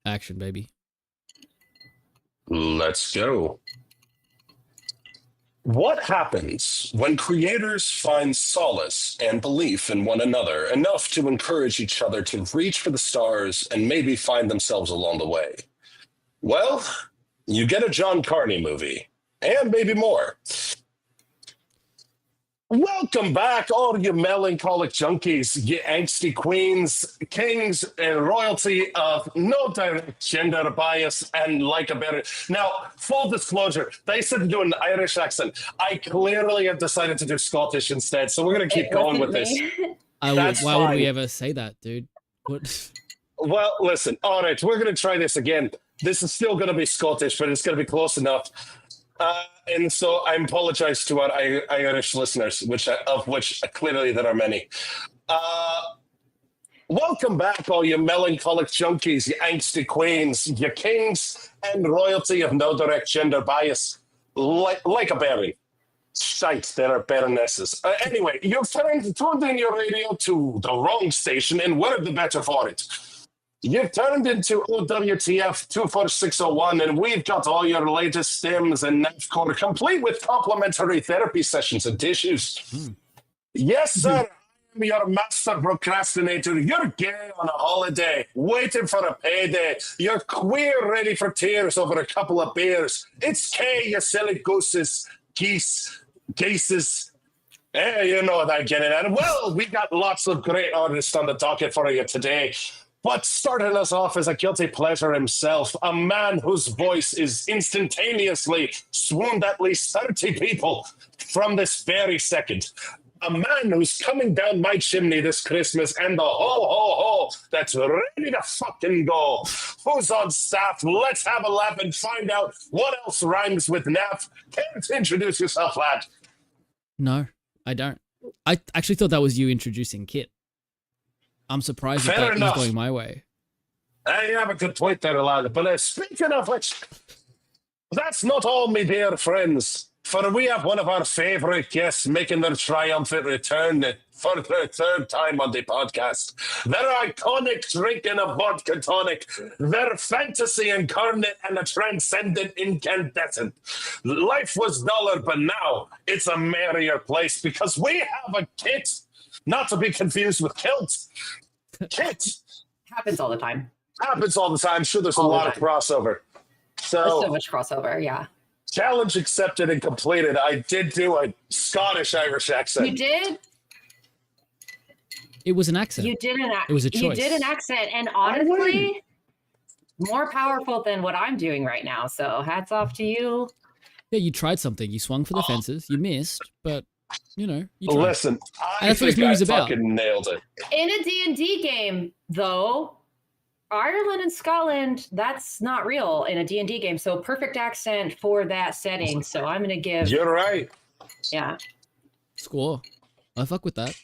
Action, baby. Let's go. What happens when creators find solace and belief in one another enough to encourage each other to reach for the stars and maybe find themselves along the way? Well, you get a John Carney movie, and maybe more. Welcome back, all you melancholic junkies, you angsty queens, kings, and royalty of no direct gender bias and like a better. Now, full disclosure, they said to do an Irish accent. I clearly have decided to do Scottish instead, so we're going to keep going with this. Why would we ever say that, dude? What? Well, listen, all right, we're going to try this again. This is still going to be Scottish, but it's going to be close enough. And so I apologize to our Irish listeners, of which clearly there are many. Welcome back, all you melancholic junkies, you angsty queens, you kings, and royalty of no direct gender bias, like a baron. Shite, there are baronesses. Anyway, you've tuned in your radio to the wrong station, and we're the better for it. You've turned into OWTF 24601, and we've got all your latest stems and NAFCOR, complete with complimentary therapy sessions and tissues. Yes, sir, I'm your master procrastinator. You're gay on a holiday, waiting for a payday. You're queer, ready for tears over a couple of beers. It's K, you silly gooses, geeses. You know what I'm getting at. Well, we got lots of great artists on the docket for you today. But starting us off as a guilty pleasure himself, a man whose voice is instantaneously swooned at least 30 people from this very second. A man who's coming down my chimney this Christmas and the ho-ho-ho that's ready to fucking go. Who's on staff? Let's have a laugh and find out what else rhymes with naff. Can't introduce yourself, lad. No, I don't. I actually thought that was you introducing Kit. I'm surprised that was going my way. You have a good point there, lad. But speaking of which, that's not all, me dear friends. For we have one of our favourite guests making their triumphant return for the third time on the podcast. Their iconic drinking of vodka tonic, their fantasy incarnate and a transcendent incandescent. Life was duller, but now it's a merrier place because we have a Kit. Not to be confused with kilt. Kit. Happens all the time. Happens all the time. I'm sure there's a lot of crossover. There's so much crossover, yeah. Challenge accepted and completed. I did do a Scottish-Irish accent. You did? It was an accent. You did an accent. It was a choice. You did an accent, and honestly, more powerful than what I'm doing right now. So hats off to you. Yeah, you tried something. You swung for the fences. You missed, but you know, you tried. Listen, that's what this movie's about. Fucking nailed it. In a D&D game, though, Ireland and Scotland, that's not real in a D&D game. So perfect accent for that setting. So I'm going to give... You're right. Yeah. Score. I fuck with that.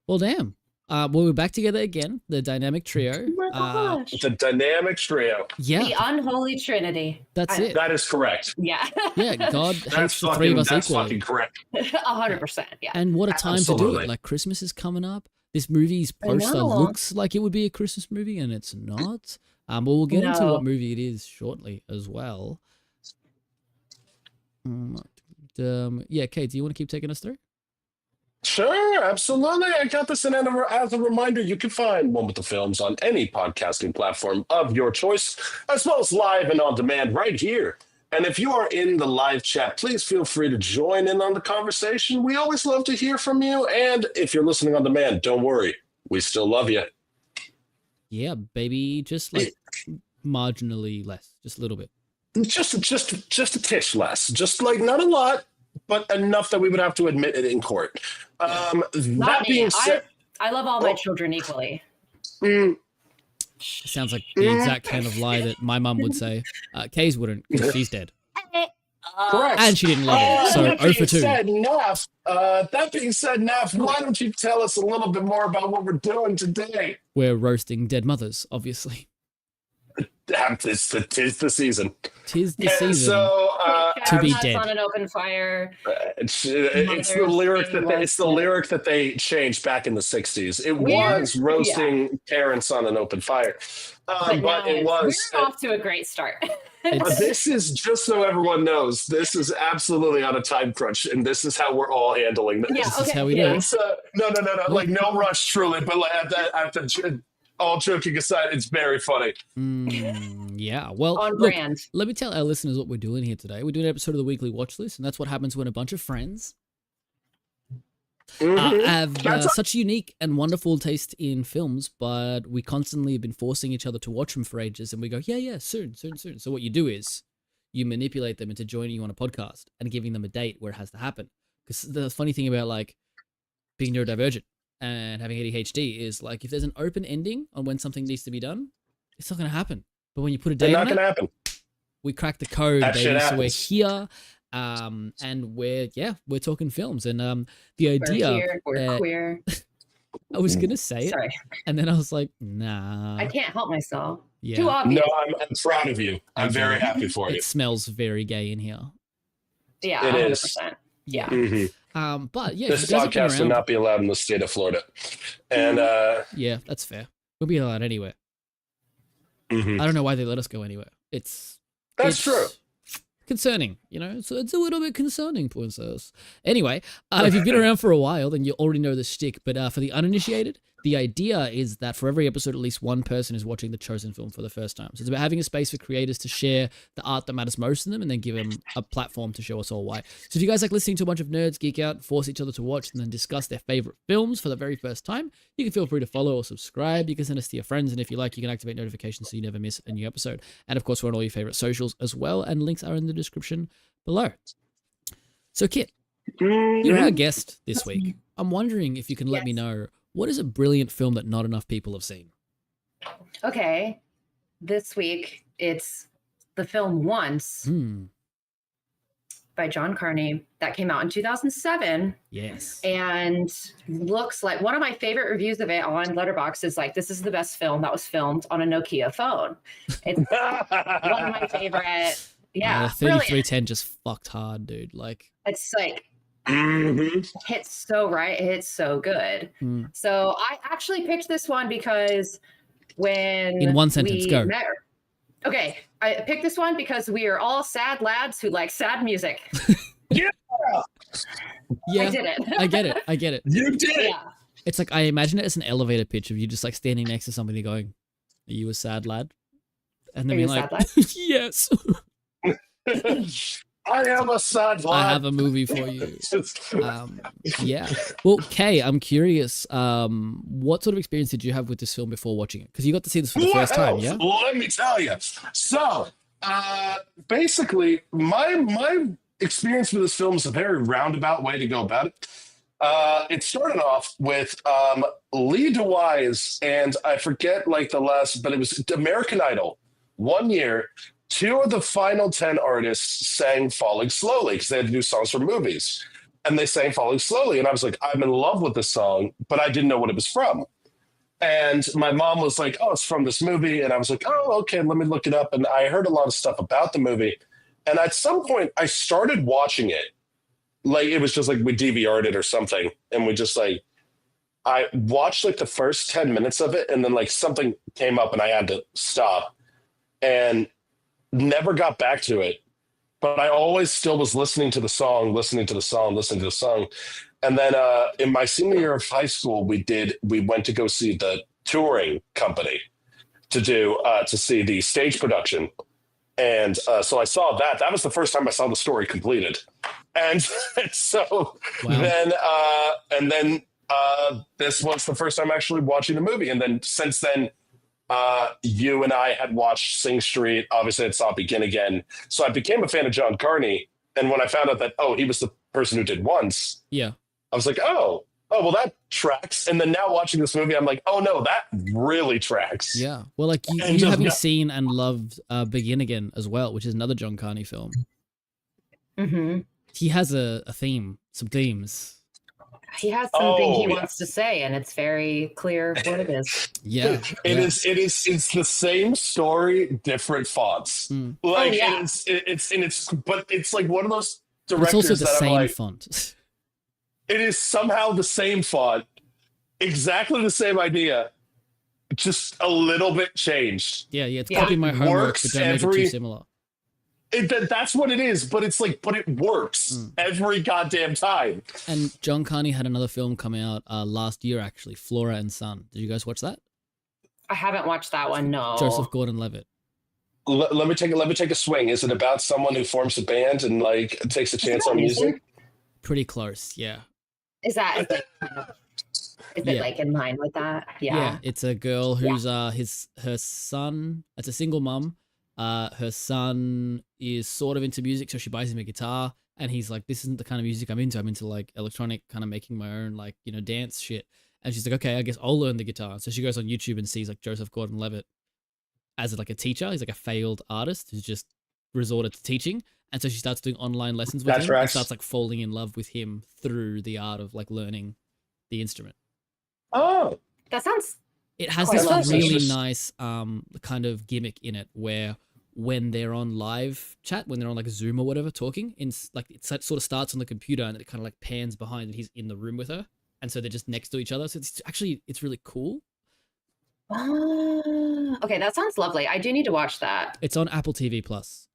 Well, damn. Well, we're back together again. The dynamic trio. Oh my gosh. The dynamic trio. Yeah. The unholy trinity. That's it. That is correct. Yeah. Yeah, God hates the three of us that's equally. fucking correct. 100%, yeah. And what a time to do Absolutely. it. Like, Christmas is coming up. This movie's poster looks like it would be a Christmas movie, and it's not. But we'll get into what movie it is shortly as well. Yeah, Kate, do you want to keep taking us through? Sure, absolutely. I got this in as a reminder. You can find One with the Films on any podcasting platform of your choice, as well as live and on demand right here. And if you are in the live chat, please feel free to join in on the conversation. We always love to hear from you. And if you're listening on demand, don't worry. We still love you. Yeah, baby. Just like marginally less. Just a little bit. Just a tish less. Just like not a lot, but enough that we would have to admit it in court. That being said, I love all my children equally. Sounds like the exact kind of lie that my mum would say. Kay's wouldn't, because she's dead. correct. And she didn't love it. So 0 for 2. That being said, Naf, why don't you tell us a little bit more about what we're doing today? We're roasting dead mothers, obviously. Tis the season. Tis the season. So, To be nuts dead. on an open fire. It's the lyric that they changed back in the 60s. It was roasting parents on an open fire. But it was. We're off to a great start. This is, just so everyone knows, this is absolutely on a time crunch, and this is how we're all handling this. This is how we do it. No. Like, no rush, truly, but like, all joking aside, it's very funny. Yeah, well, on brand. Let me tell our listeners what we're doing here today. We're doing an episode of the Weekly Watch List, and that's what happens when a bunch of friends have such unique and wonderful taste in films, but we constantly have been forcing each other to watch them for ages, and we go, yeah, soon. So what you do is you manipulate them into joining you on a podcast and giving them a date where it has to happen. Because the funny thing about like being neurodivergent and having ADHD is like if there's an open ending on when something needs to be done, it's not going to happen. But when you put a date on it, we crack the code, baby. So we're here. And we're talking films, and the idea we're queer. I was gonna say it, and then I was like, nah, I can't help myself. Yeah. Too obvious. No, I'm proud of you. I'm very happy for you. It smells very gay in here. Yeah, it 100%. is. Yeah. Mm-hmm. But yeah, this podcast will not be allowed in the state of Florida, and yeah, that's fair. We'll be allowed anywhere. Mm-hmm. I don't know why they let us go anywhere. That's true. Concerning, so it's a little bit concerning, princess. Anyway, if you've been around for a while, then you already know the shtick. But for the uninitiated, the idea is that for every episode, at least one person is watching the chosen film for the first time. So it's about having a space for creators to share the art that matters most to them and then give them a platform to show us all why. So if you guys like listening to a bunch of nerds geek out, force each other to watch, and then discuss their favorite films for the very first time, you can feel free to follow or subscribe. You can send us to your friends, and if you like, you can activate notifications so you never miss a new episode. And of course, we're on all your favorite socials as well, and links are in the description below. So Kit, you're our guest this week. I'm wondering if you can let me know, what is a brilliant film that not enough people have seen? Okay. This week, it's the film Once by John Carney that came out in 2007. Yes. And looks like one of my favorite reviews of it on Letterboxd is like, this is the best film that was filmed on a Nokia phone. It's one of my favorite. Yeah. 3310 just fucked hard, dude. Like, it's like, hits so right, it hits so good. So I actually picked this one because when in one sentence go met, okay, I picked this one because we are all sad lads who like sad music. Yeah, I did it. I get it. You did it. Yeah. It's like I imagine it as an elevator pitch of you just like standing next to somebody going, "Are you a sad lad?" And then being like, "Yes." I am a sad lad. I have a movie for you. Yeah. Well, Kay, I'm curious. What sort of experience did you have with this film before watching it? Because you got to see this for the first time, yeah? Well, let me tell you. So, basically, my experience with this film is a very roundabout way to go about it. It started off with Lee DeWise, and I forget like the last, but it was American Idol. 1 year. 2 of the final 10 artists sang Falling Slowly because they had to do songs for movies. And they sang Falling Slowly. And I was like, I'm in love with this song, but I didn't know what it was from. And my mom was like, oh, it's from this movie. And I was like, oh, okay, let me look it up. And I heard a lot of stuff about the movie. And at some point, I started watching it. Like, it was just like we DVR'd it or something. And we just like, I watched like the first 10 minutes of it. And then like something came up and I had to stop. And never got back to it, but I always still was listening to the song. And then in my senior year of high school, we went to go see the touring company to see the stage production. And so I saw that. That was the first time I saw the story completed. And so then this was the first time actually watching the movie. And then since then, you and I had watched Sing Street. Obviously, I saw Begin Again. So I became a fan of John Carney. And when I found out that, he was the person who did Once, I was like, well, that tracks. And then now watching this movie, I'm like, oh, no, that really tracks. Yeah. Well, like you having seen and loved Begin Again as well, which is another John Carney film. Mm-hmm. He has a theme, some themes. He has something he wants to say, and it's very clear what it is. Yeah, it's the same story, different fonts. Like but it's like one of those directors it's also the that same I'm like, font. it is somehow the same font, exactly the same idea, just a little bit changed. Yeah, it's copying my homework, but don't make it too similar. That's what it is, but it works every goddamn time. And John Carney had another film come out last year, actually, Flora and Son. Did you guys watch that? I haven't watched that one. No. Joseph Gordon-Levitt. Let me take a swing. Is it about someone who forms a band and like takes a chance on music? Pretty close, yeah. Is it like in line with that? Yeah, it's a girl who's her son. It's a single mum. Her son is sort of into music, so she buys him a guitar, and he's like, "This isn't the kind of music I'm into. I'm into like electronic, kind of making my own like dance shit." And she's like, "Okay, I guess I'll learn the guitar." So she goes on YouTube and sees like Joseph Gordon-Levitt as like a teacher. He's like a failed artist who's just resorted to teaching, and so she starts doing online lessons with him and starts like falling in love with him through the art of like learning the instrument. Oh, that sounds. It has this really nice kind of gimmick in it where when they're on live chat, when they're on like Zoom or whatever talking, like it sort of starts on the computer and it kind of like pans behind and he's in the room with her, and so they're just next to each other. So it's really cool. Okay, that sounds lovely. I do need to watch that. It's on Apple TV Plus.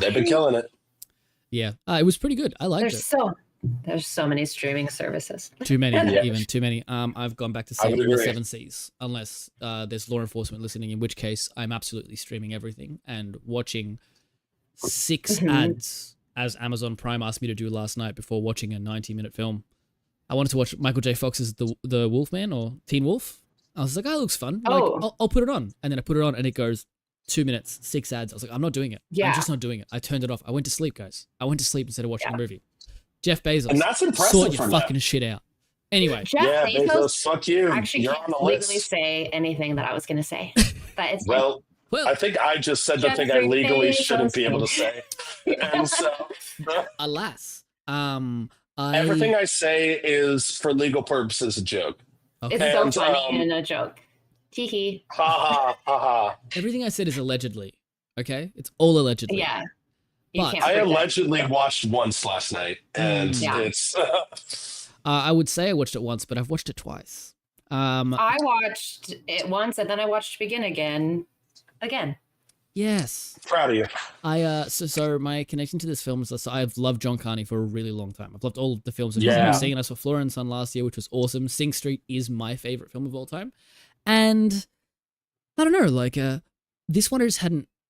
They've been killing it. Yeah, it was pretty good. I liked it. There's so many streaming services. Too many, even too many. I've gone back to the 7 Seas, unless there's law enforcement listening, in which case I'm absolutely streaming everything and watching 6 ads, as Amazon Prime asked me to do last night before watching a 90-minute film. I wanted to watch Michael J. Fox's The Wolfman or Teen Wolf. I was like, oh, it looks fun. Like, I'll put it on. And then I put it on and it goes 2 minutes, 6 ads. I was like, I'm not doing it. I'm just not doing it. I turned it off. I went to sleep, guys. I went to sleep instead of watching a movie. Jeff Bezos. And that's impressive. Sort your fucking shit out. Anyway. Jeff Bezos, fuck you. Actually, You're can't on the legally list. say anything that I was going to say. But it's well, I think I just said the thing I legally shouldn't be able to say. And so, alas, everything I say is for legal purposes a joke. Okay. It's so funny and a joke. Hee hee. Ha ha ha ha. Everything I said is allegedly. Okay, it's all allegedly. Yeah. But I allegedly watched once last night, and it's. I would say I watched it once, but I've watched it twice. I watched it once, and then I watched Begin Again. Yes. Proud of you. So my connection to this film is that I've loved John Carney for a really long time. I've loved all of the films that I've seen. I saw Flora and Son last year, which was awesome. Sing Street is my favorite film of all time, and I don't know, like this one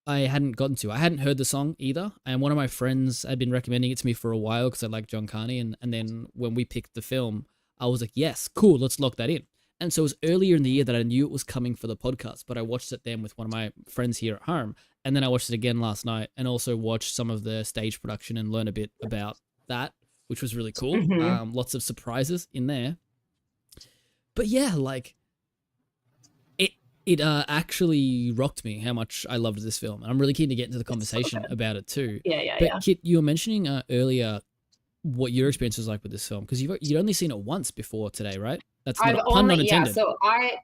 I hadn't gotten to. I hadn't heard the song either, and one of my friends had been recommending it to me for a while because I like John Carney, and then when we picked the film, I was like, yes, cool, let's lock that in. And so it was earlier in the year that I knew it was coming for the podcast, but I watched it then with one of my friends here at home, and then I watched it again last night and also watched some of the stage production and learn a bit about that, which was really cool. Lots of surprises in there. But yeah, like, it actually rocked me how much I loved this film. And I'm really keen to get into the conversation about it too. But Kit, you were mentioning earlier what your experience was like with this film, because you'd only seen it once before today, right? That's not pun not intended. So I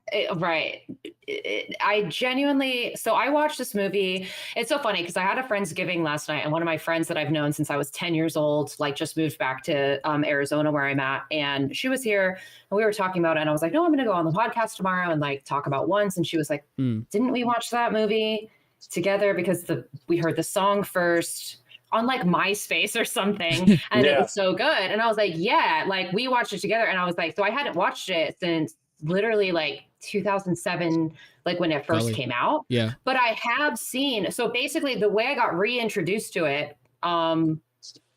genuinely, so I watched this movie. It's so funny because I had a Friendsgiving last night, and one of my friends that I've known since I was 10 years old, like just moved back to Arizona where I'm at. And she was here and we were talking about it. And I was like, no, I'm going to go on the podcast tomorrow and like talk about Once. And she was like, didn't we watch that movie together? Because we heard the song first on like MySpace or something, and it was so good. And I was like, yeah, like we watched it together. And I was like, so I hadn't watched it since literally like 2007, like when it first came out. Yeah. But I have seen, so basically the way I got reintroduced to it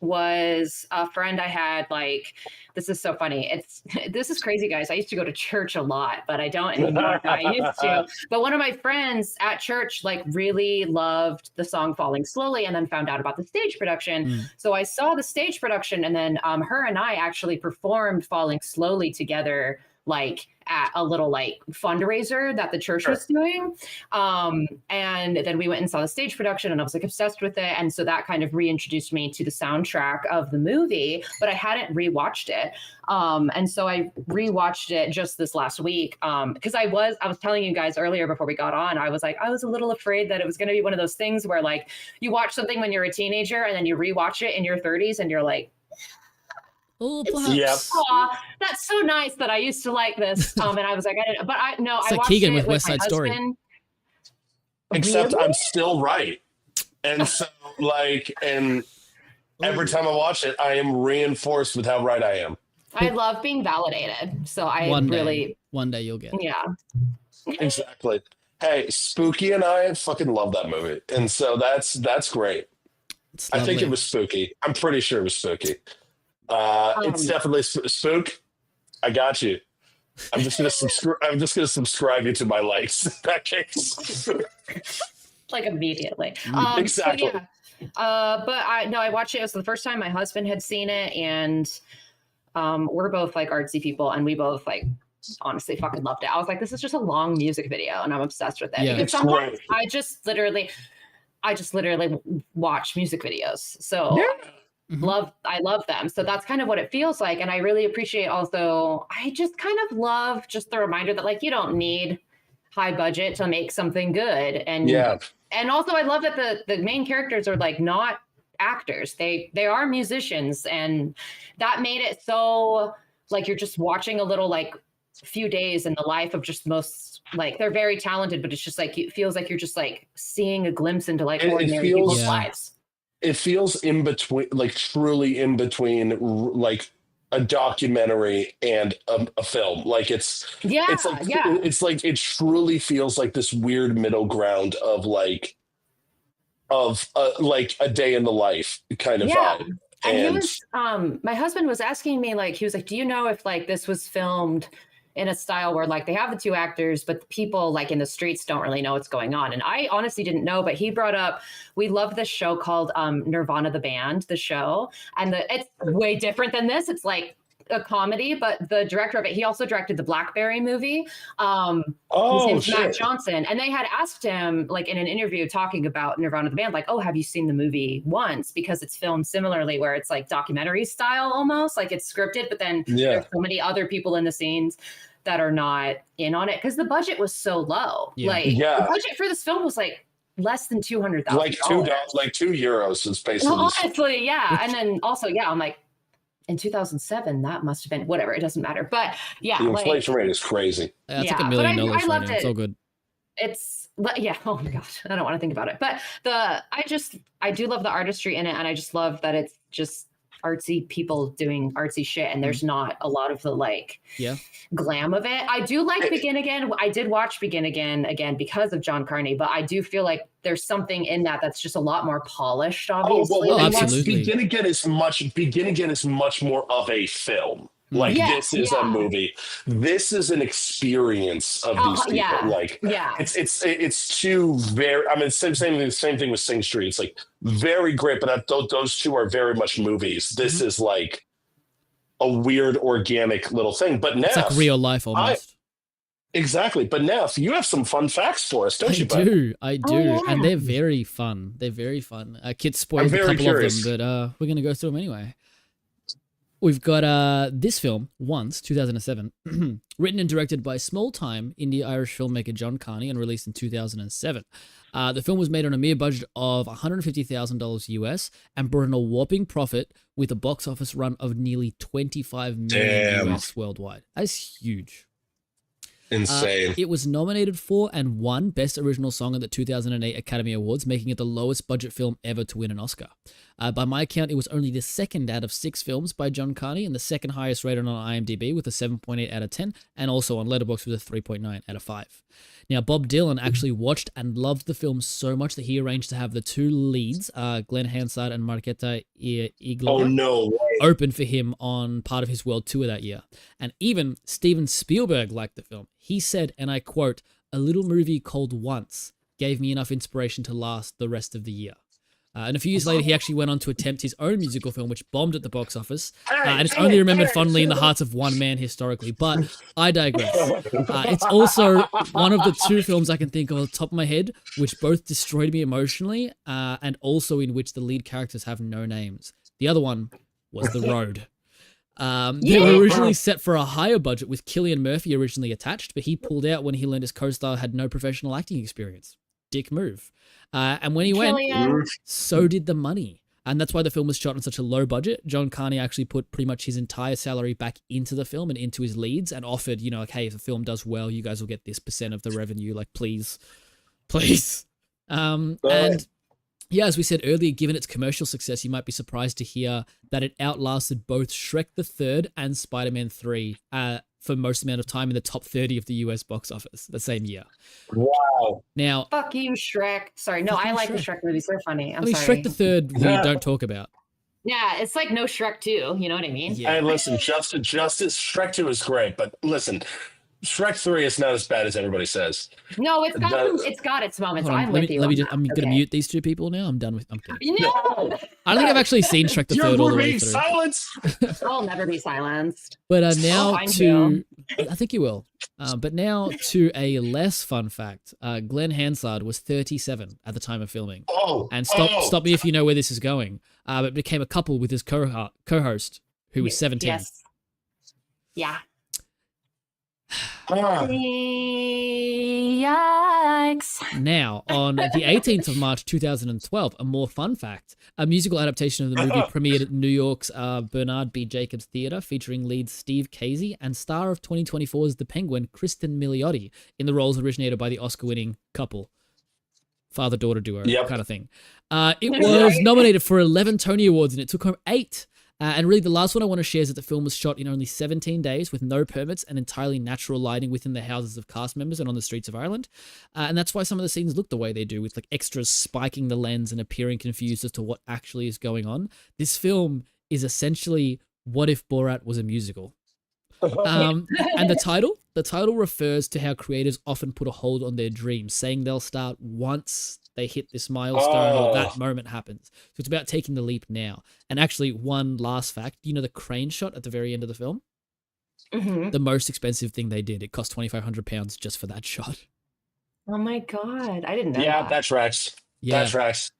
was a friend I had, like, this is so funny. This is crazy, guys. I used to go to church a lot, but I don't anymore. I used to. But one of my friends at church, like, really loved the song Falling Slowly and then found out about the stage production. So I saw the stage production, and then her and I actually performed Falling Slowly together like at a little like fundraiser that the church was doing. And then we went and saw the stage production and I was like obsessed with it. And so that kind of reintroduced me to the soundtrack of the movie, but I hadn't rewatched it. And so I rewatched it just this last week. Because I was telling you guys earlier before we got on, I was a little afraid that it was going to be one of those things where like you watch something when you're a teenager and then you rewatch it in your 30s and you're like, oh, perhaps. Aw, that's so nice that I used to like this. And I was like, I didn't, but I It's like watched Keegan it with West Side Story. Except I'm still right. And so like, and every time I watch it, I am reinforced with how right I am. I love being validated. So I One day you'll get it. Yeah. Exactly. Hey, Spooky and I fucking love that movie. And so that's great. I think it was spooky. I'm pretty sure it was spooky. It's definitely Spook. I got you. I'm just gonna subscribe you to my likes in that case. Like immediately. Exactly. Yeah. I watched it. It was the first time my husband had seen it, and we're both like artsy people, and we both like honestly fucking loved it. I was like, this is just a long music video, and I'm obsessed with it. Yeah. Because sometimes I just literally watch music videos. So I love them. So that's kind of what it feels like. And I really appreciate also, I just kind of love just the reminder that like, you don't need high budget to make something good. And and also I love that the main characters are like not actors. They are musicians, and that made it so like you're just watching a little like few days in the life of just most like they're very talented, but it's just like it feels like you're just like seeing a glimpse into like ordinary people's lives. It feels in between, like truly in between, like a documentary and a film. Like it's like it truly feels like this weird middle ground of like a day in the life kind of vibe. And he was my husband was asking me like he was like, do you know if like this was filmed in a style where like they have the two actors, but the people like in the streets don't really know what's going on? And I honestly didn't know, but he brought up, we love this show called Nirvana the Band, the show. And it's way different than this. It's like a comedy, but the director of it, he also directed the Blackberry movie. His name's Matt Johnson. And they had asked him like in an interview talking about Nirvana the Band, like, oh, have you seen the movie once? Because it's filmed similarly where it's like documentary style almost, like it's scripted, but then there's so many other people in the scenes that are not in on it because the budget was so low. The budget for this film was like less than $200,000. Like €2 is basically. Well, honestly, yeah. And then also, I'm like, in 2007, that must have been whatever. It doesn't matter, but the inflation rate is crazy. Yeah, it's like $1 million right now. It's all good. Oh my gosh, I don't want to think about it. But I do love the artistry in it, and I just love that it's just artsy people doing artsy shit, and there's not a lot of the like glam of it. I do like Begin Again. I did watch Begin Again because of John Carney, but I do feel like there's something in that's just a lot more polished, obviously. Absolutely. Begin Again is much more of a film. Like this is a movie. This is an experience of these people. It's two very. I mean, same thing with Sing Street. It's like very great, but those two are very much movies. This is like a weird organic little thing. But now it's like real life almost. Exactly. But now you have some fun facts for us, don't you, bud? I do, and they're very fun. Kit spoiled a couple of them, but we're gonna go through them anyway. We've got this film, Once, 2007, written and directed by small-time indie-Irish filmmaker John Carney and released in 2007. The film was made on a mere budget of $150,000 US and brought in a whopping profit with a box office run of nearly $25 million US worldwide. That's huge. Insane. It was nominated for and won Best Original Song at the 2008 Academy Awards, making it the lowest budget film ever to win an Oscar. By my count, it was only the second out of 6 films by John Carney and the second highest rated on IMDb with a 7.8 out of 10, and also on Letterboxd with a 3.9 out of 5. Now, Bob Dylan actually watched and loved the film so much that he arranged to have the two leads, Glen, Hansard and Marketa, Irglova, open for him on part of his world tour that year. And even Steven Spielberg liked the film. He said, and I quote, "A little movie called Once gave me enough inspiration to last the rest of the year." And a few years later, he actually went on to attempt his own musical film, which bombed at the box office. And it's only remembered fondly in the hearts of one man historically. But I digress. It's also one of the two films I can think of off the top of my head, which both destroyed me emotionally, and also in which the lead characters have no names. The other one was The Road. They were originally set for a higher budget with Cillian Murphy originally attached, but he pulled out when he learned his co-star had no professional acting experience. Dick move. And when he went, so did the money. And that's why the film was shot on such a low budget. John Carney actually put pretty much his entire salary back into the film and into his leads and offered, like, hey, if the film does well, you guys will get this % of the revenue. Like, please. And yeah, as we said earlier, given its commercial success, you might be surprised to hear that it outlasted both Shrek the Third and Spider-Man 3 for most amount of time in the top 30 of the US box office the same year. Wow. Now, fuck you, Shrek. Sorry, no, I like the Shrek movies. They're funny. I'm sorry. Shrek the Third, we don't talk about. Yeah, it's like no Shrek 2. You know what I mean? Yeah. Hey, listen, Justice, Shrek 2 is great, but listen, Shrek 3 is not as bad as everybody says. No, it's got its moments. I'm with you. I'm going to mute these two people now. I'm done with. I'm kidding. No, I don't think I've actually seen Shrek the Third all the way through. Silence. I'll never be silenced. But now I think you will. But now to a less fun fact. Glen Hansard was 37 at the time of filming. And stop me if you know where this is going. But became a couple with his co-host who was 17. Yes. Yeah. Yikes. Now, on the 18th of March 2012, a more fun fact, a musical adaptation of the movie premiered at New York's Bernard B. Jacobs Theatre, featuring lead Steve Casey and star of 2024's The Penguin, Kristen Milioti, in the roles originated by the Oscar-winning couple. Father-daughter duo kind of thing. It was nominated for 11 Tony Awards, and it took home 8. And really, the last one I want to share is that the film was shot in only 17 days with no permits and entirely natural lighting within the houses of cast members and on the streets of Ireland. And that's why some of the scenes look the way they do, with like extras spiking the lens and appearing confused as to what actually is going on. This film is essentially what if Borat was a musical. And the title refers to how creators often put a hold on their dreams, saying they'll start once they hit this milestone or that moment happens. So it's about taking the leap now. And actually, one last fact, the crane shot at the very end of the film? Mm-hmm. The most expensive thing they did. It cost £2,500 just for that shot. Oh my God. I didn't know that. That tracks. Yeah. That tracks.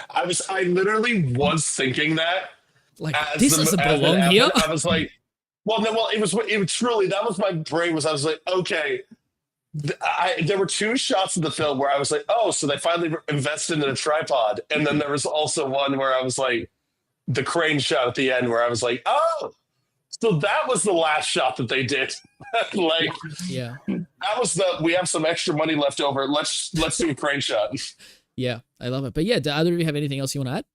I literally was thinking that. Like, this doesn't belong here? I was like, it was truly, that was my brain I was like, okay. There were 2 shots of the film where I was like, oh, so they finally invested in a tripod. And then there was also one where I was like, the crane shot at the end where I was like, oh, so that was the last shot that they did. Like, yeah, that was we have some extra money left over. Let's do a crane shot. Yeah, I love it. But yeah, do either of you have anything else you want to add?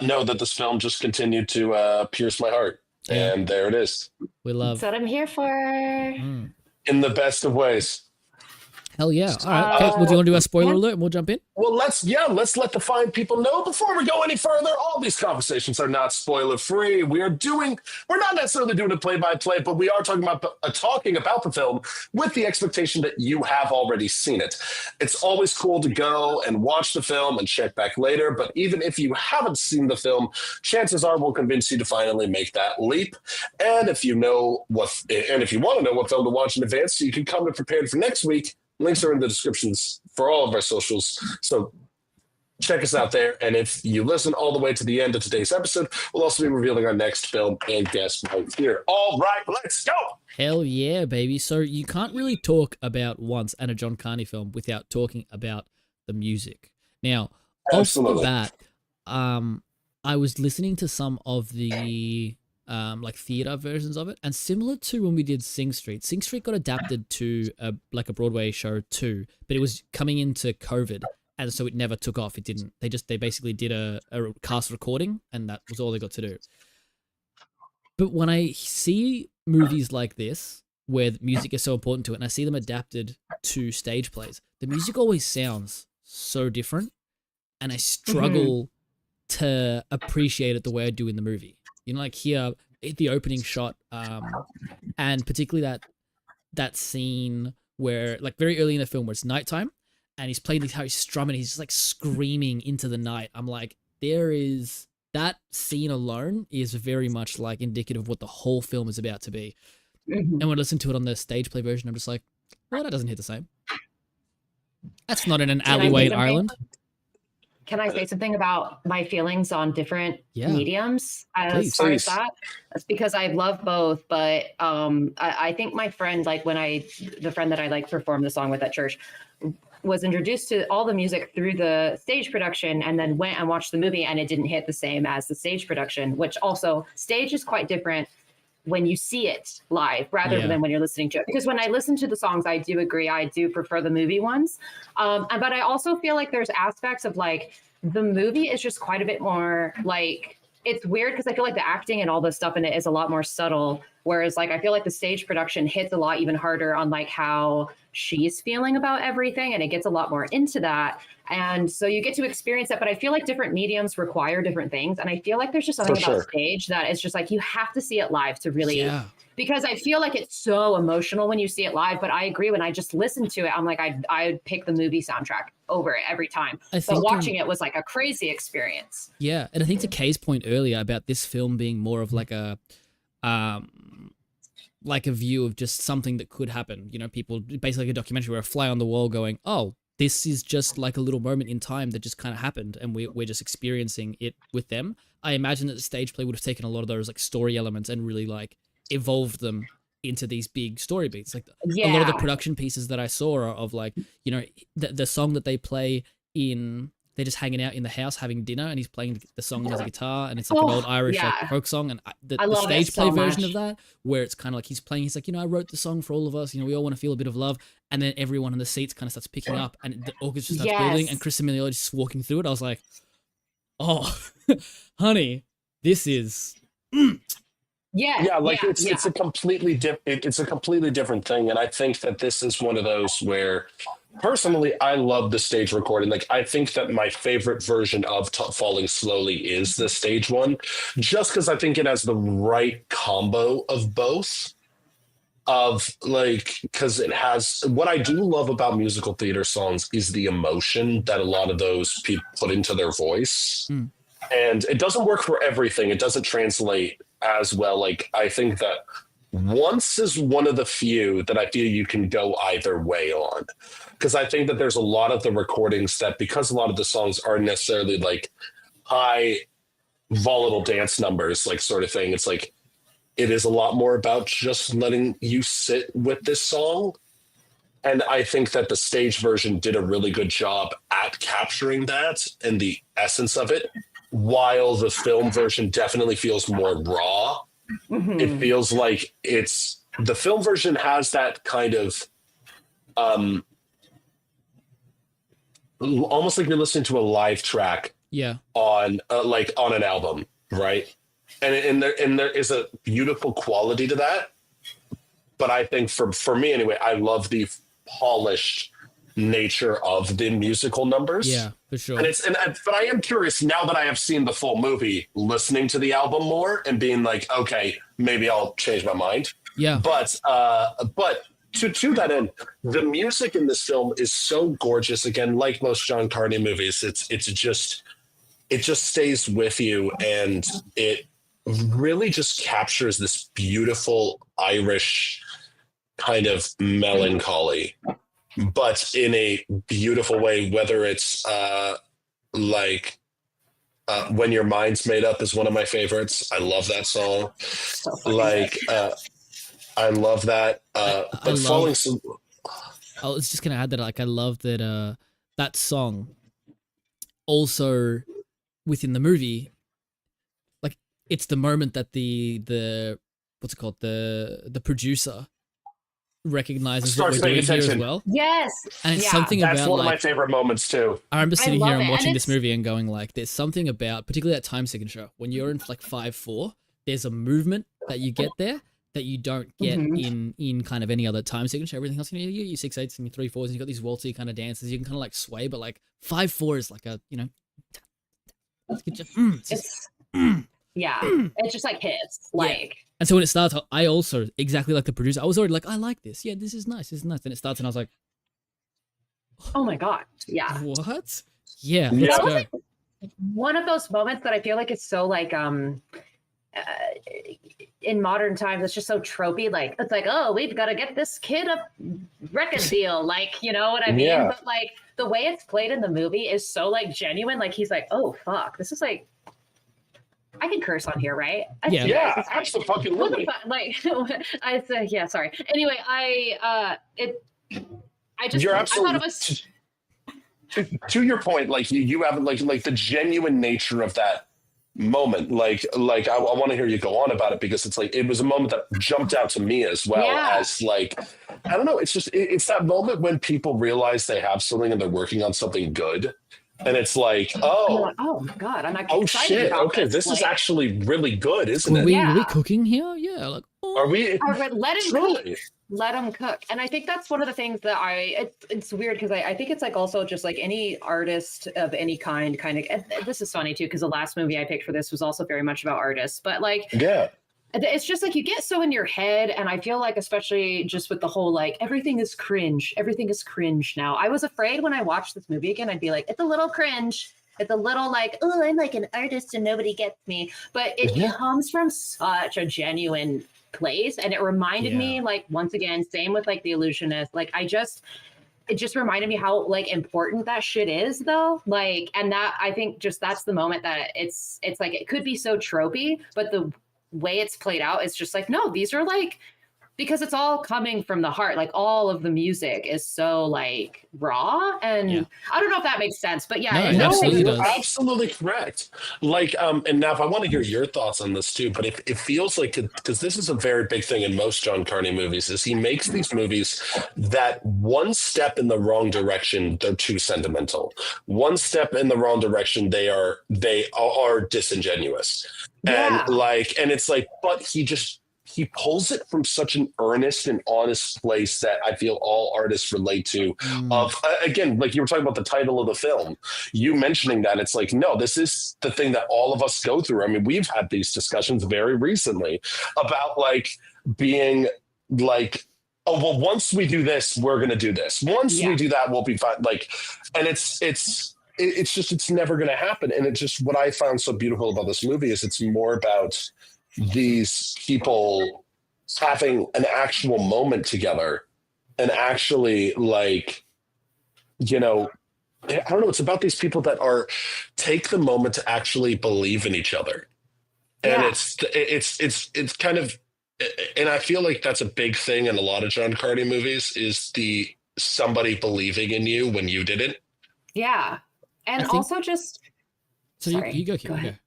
No, that this film just continued to pierce my heart. Yeah. And there it is. We love. That's what I'm here for. In the best of ways. Hell yeah. All right. Okay, well, do you want to do a spoiler alert and we'll jump in? Well, let's let the fine people know before we go any further. All these conversations are not spoiler free. We're not necessarily doing a play-by-play, but we are talking about the film with the expectation that you have already seen it. It's always cool to go and watch the film and check back later, but even if you haven't seen the film, chances are we'll convince you to finally make that leap. And if you want to know what film to watch in advance, so you can come prepared for next week. Links are in the descriptions for all of our socials. So check us out there. And if you listen all the way to the end of today's episode, we'll also be revealing our next film and guest right here. All right, let's go. Hell yeah, baby. So you can't really talk about Once and a John Carney film without talking about the music. Now, absolutely. Off the bat, I was listening to some of the like theater versions of it, and similar to when we did Sing Street got adapted to a Broadway show too, but it was coming into COVID, and so it never took off. It didn't. They basically did a cast recording, and that was all they got to do. But when I see movies like this where the music is so important to it, and I see them adapted to stage plays, the music always sounds so different, and I struggle to appreciate it the way I do in the movie. Like here, the opening shot, and particularly that scene where, like, very early in the film where it's nighttime, and he's playing the guitar, he's strumming, he's just like screaming into the night. I'm like, there is that scene alone is very much like indicative of what the whole film is about to be. Mhm. And when I listen to it on the stage play version, I'm just like, well, that doesn't hit the same. That's not in an Can I alleyway say in something? Ireland. Can I say something about my feelings on different Yeah. mediums Please. as far as Please. that? That's because I love both, but I think my friend, like the friend that I like performed the song with at church, was introduced to all the music through the stage production and then went and watched the movie, and it didn't hit the same as the stage production, which also stage is quite different when you see it live rather Yeah. than when you're listening to it. Because when I listen to the songs, I do agree, I do prefer the movie ones. But I also feel like there's aspects of like the movie is just quite a bit more like, it's weird because I feel like the acting and all this stuff in it is a lot more subtle. Whereas like I feel like the stage production hits a lot even harder on like how she's feeling about everything, and it gets a lot more into that. And so you get to experience that. But I feel like different mediums require different things. And I feel like there's just something For about sure. stage that is just like you have to see it live to really Yeah. because I feel like it's so emotional when you see it live. But I agree, when I just listen to it, I'm like, I'd pick the movie soundtrack over it every time. I But think, watching it was like a crazy experience. Yeah, and I think to Kay's point earlier about this film being more of like a view of just something that could happen. You know, people basically like a documentary where a fly on the wall going, oh, this is just like a little moment in time that just kind of happened, and we're just experiencing it with them. I imagine that the stage play would have taken a lot of those like story elements and really like evolved them into these big story beats. Like a lot of the Yeah. production pieces that I saw are of like, you know, the song that they play in, they're just hanging out in the house having dinner, and he's playing the song on his guitar, and it's like an old Irish like yeah. folk song. And the I love it stage play so version much. of that, where it's kind of like he's playing, he's like, you know, I wrote the song for all of us. You know, we all want to feel a bit of love, and then everyone in the seats kind of starts picking up, and the orchestra starts building, and Yes. Chris Emilio just walking through it. I was like, oh, honey, this is. Yeah. Like yeah, it's a completely it's a completely different thing, and I think that this is one of those where personally I love the stage recording. Like I think that my favorite version of Falling Slowly is the stage one, just because I think it has the right combo of both. Of like, because it has what I do love about musical theater songs is the emotion that a lot of those people put into their voice. Mm. And it doesn't work for everything. It doesn't translate as well. Like I think that Once is one of the few that I feel you can go either way on. Because I think that there's a lot of the recordings that, because a lot of the songs aren't necessarily like high volatile dance numbers, like sort of thing, it's like it is a lot more about just letting you sit with this song. And I think that the stage version did a really good job at capturing that and the essence of it, while the film version definitely feels more raw. Mhm. It feels like the film version has that kind of almost like you're listening to a live track Yeah. on an album, right? And there is a beautiful quality to that. But I think for me anyway, I love the polished nature of the musical numbers. Yeah, for sure. But I am curious now that I have seen the full movie, listening to the album more and being like, okay, maybe I'll change my mind. Yeah. But to that end, the music in this film is so gorgeous. Again, like most John Carney movies, it just stays with you, and it really just captures this beautiful Irish kind of melancholy, but in a beautiful way. Whether it's When Your Mind's Made Up is one of my favorites. I love that song. So fucking good. I love that. But Falling. I was just gonna add that, like, I love that that song also within the movie, like, it's the moment that the what's it called, the producer recognizes what Starts we're doing paying here as attention. well, Yes. and it's Yeah. something That's about one of my like, favorite moments too. I remember sitting love here it, and and watching this it's- movie and going like, there's something about, particularly that time signature, when you're in like 5/4, there's a movement that you get there that you don't get in kind of any other time signature. Everything else, you know, you 6/8s and you 3/4s, and you got these waltzy kind of dances. You can kind of like sway, but like 5/4 is like a, you know, it's just, Yeah. It just like hits. Yeah. Like And so when it starts, I also, exactly like the producer, I was already like, I like this. Yeah, this is nice. This is nice. Then it starts and I was like, Oh my god, yeah. What? Yeah, Yeah. let's That was go. like one of those moments that I feel like it's so like uh, in modern times it's just so tropey. Like it's like, oh, we've got to get this kid a record deal, like, you know what I mean? Yeah. But like the way it's played in the movie is so like genuine. Like he's like, oh fuck, this is like, I can curse on here, right? Yeah. Yeah, absolutely. Like I said, yeah, sorry. Anyway, I just You're I absolutely. thought it was To your point, like you have like the genuine nature of that moment. Like I want to hear you go on about it, because it's like it was a moment that jumped out to me as well. Yeah. As like, I don't know, it's just it's that moment when people realize they have something and they're working on something good, and it's like, oh my god, I'm like oh excited shit, about okay, this is like, actually really good, isn't Were it? we, Yeah. were we cooking here? Yeah, like, oh. Are we? let him Truly. cook. Let him cook. And I think that's one of the things that it's weird because I think it's like also just like any artist of any kind of, this is funny too, because the last movie I picked for this was also very much about artists, but like, Yeah. it's just like you get so in your head. And I feel like, especially just with the whole, like, everything is cringe now. I was afraid when I watched this movie again, I'd be like, it's a little cringe. It's a little like, oh, I'm like an artist and nobody gets me. But it comes from such a genuine place. And it reminded me, like, once again, same with like The Illusionist. Like, it just reminded me how like important that shit is, though. Like, and that, I think just that's the moment that it's like, it could be so tropey, but the way it's played out, it's just like, no, these are like, because it's all coming from the heart. Like all of the music is so like raw, and I don't know if that makes sense, but yeah, No, it absolutely you're does. absolutely correct. Like, and now I want to hear your thoughts on this too, but it feels like, because this is a very big thing in most John Carney movies, is he makes these movies that one step in the wrong direction, they're too sentimental. One step in the wrong direction, they are disingenuous. Yeah. And like, and it's like, but he pulls it from such an earnest and honest place that I feel all artists relate to. Of again, like you were talking about the title of the film, you mentioning that, it's like, no, this is the thing that all of us go through. I mean, we've had these discussions very recently about like being like, oh, well, once we do this, we're going to do this. Once we do that, we'll be fine. Like, and it's just, it's never going to happen. And it just, what I found so beautiful about this movie is it's more about these people having an actual moment together and actually, like, you know, I don't know, it's about these people that take the moment to actually believe in each other. And it's kind of, and I feel like that's a big thing in a lot of John Carney movies, is the somebody believing in you when you didn't. Yeah. And also just, so you go, go ahead.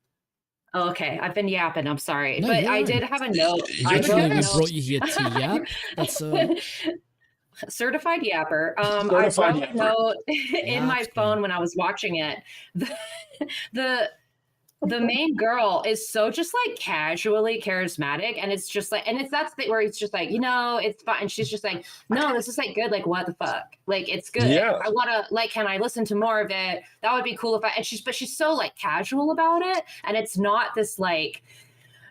Oh, okay, I've been yapping. I'm sorry, No, but I did have a note. I brought you here to yap. That's certified yapper. I wrote a note in my phone when I was watching it. The main girl is so just like casually charismatic, and it's just like, and it's that's the, where he's just like, you know, it's fun, and she's just like, no, this is like good, like what the fuck, like it's good. I want to, like, can I listen to more of it? That would be cool if I. And she's so like casual about it, and it's not this like,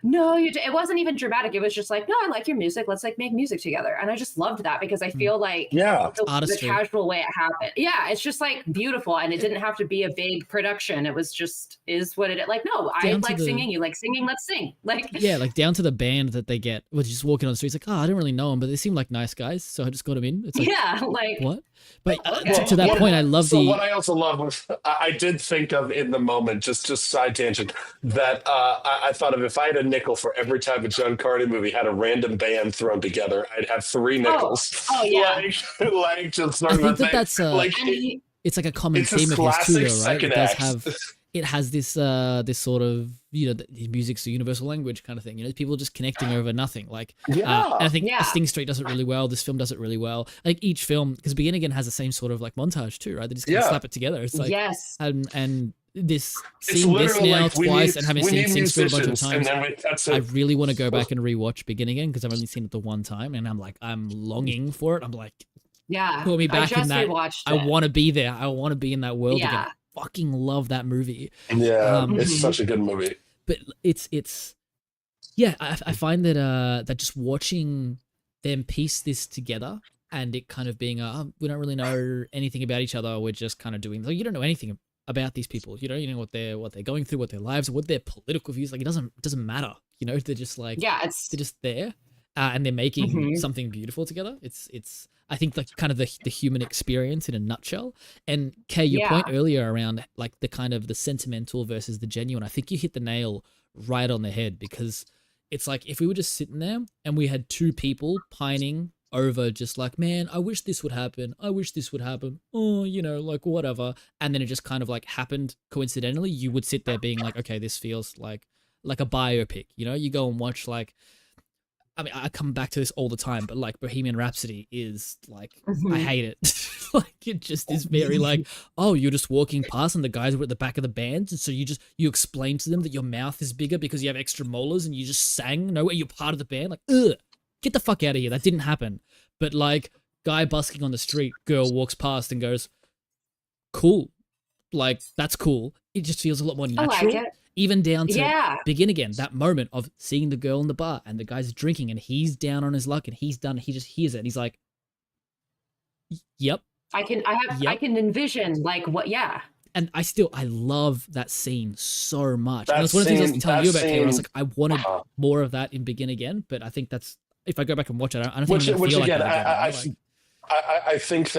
no, it wasn't even dramatic. It was just like, no, I like your music. Let's like make music together. And I just loved that, because I feel like the casual way it happened. Yeah, it's just like beautiful. And it didn't have to be a big production. It was just is what it like, no, I like singing. You like singing, let's sing. Like, yeah, like down to the band that they get, which just walking on the streets, like, oh, I don't really know them, but they seem like nice guys, so I just got them in. It's like, yeah, like what? But to that point, I love what I also love was I did think of in the moment, just side tangent, that I thought of, if I had a nickel for every time a John Carney movie had a random band thrown together, I'd have 3 nickels. Oh yeah. like just I think that's like it's like a common theme of his too, though, right? It does have, it has this this sort of, you know, the music's a universal language kind of thing. You know, people just connecting over nothing. Like, and I think Sting Street does it really well. This film does it really well. I think each film, because Begin Again has the same sort of like montage too, right? They just kind of slap it together. It's like, and this seeing this now like twice and having seen Sting Street a bunch of times, I really want to go back and rewatch Begin Again, because I've only seen it the one time, and I'm like, I'm longing for it. I'm like, put me back in that. I want to be there. I want to be in that world again. I fucking love that movie. Yeah, it's such a good movie. But it's I find that that just watching them piece this together and it kind of being we don't really know anything about each other. We're just kind of doing, like, you don't know anything about these people. You know what they're going through, what their lives, what their political views. Like, it doesn't matter. You know, they're just like, Yeah, they're just there, and they're making something beautiful together. It's I think like kind of the human experience in a nutshell. And Kay, your point earlier around like the kind of the sentimental versus the genuine, I think you hit the nail right on the head, because it's like if we were just sitting there and we had two people pining over just like, man, I wish this would happen. I wish this would happen. Oh, you know, like whatever. And then it just kind of like happened coincidentally. You would sit there being like, okay, this feels like a biopic. You know, you go and watch like, I mean, I come back to this all the time, but like Bohemian Rhapsody is like, I hate it. Like, it just is very like, oh, you're just walking past and the guys were at the back of the band. And so you explain to them that your mouth is bigger because you have extra molars and you just sang. No way, you're part of the band. Like, ugh, get the fuck out of here. That didn't happen. But like, guy busking on the street, girl walks past and goes, cool. Like, that's cool. It just feels a lot more natural. I like it. Even down to Begin Again, that moment of seeing the girl in the bar and the guy's drinking and he's down on his luck and he's done, he just hears it and he's like, yep. I can envision like what, And I love that scene so much. And that's one of the things I was telling you about, Kay, I was like, I wanted more of that in Begin Again, but I think that's, if I go back and watch it, I don't think I'm going to feel again, like that again. I think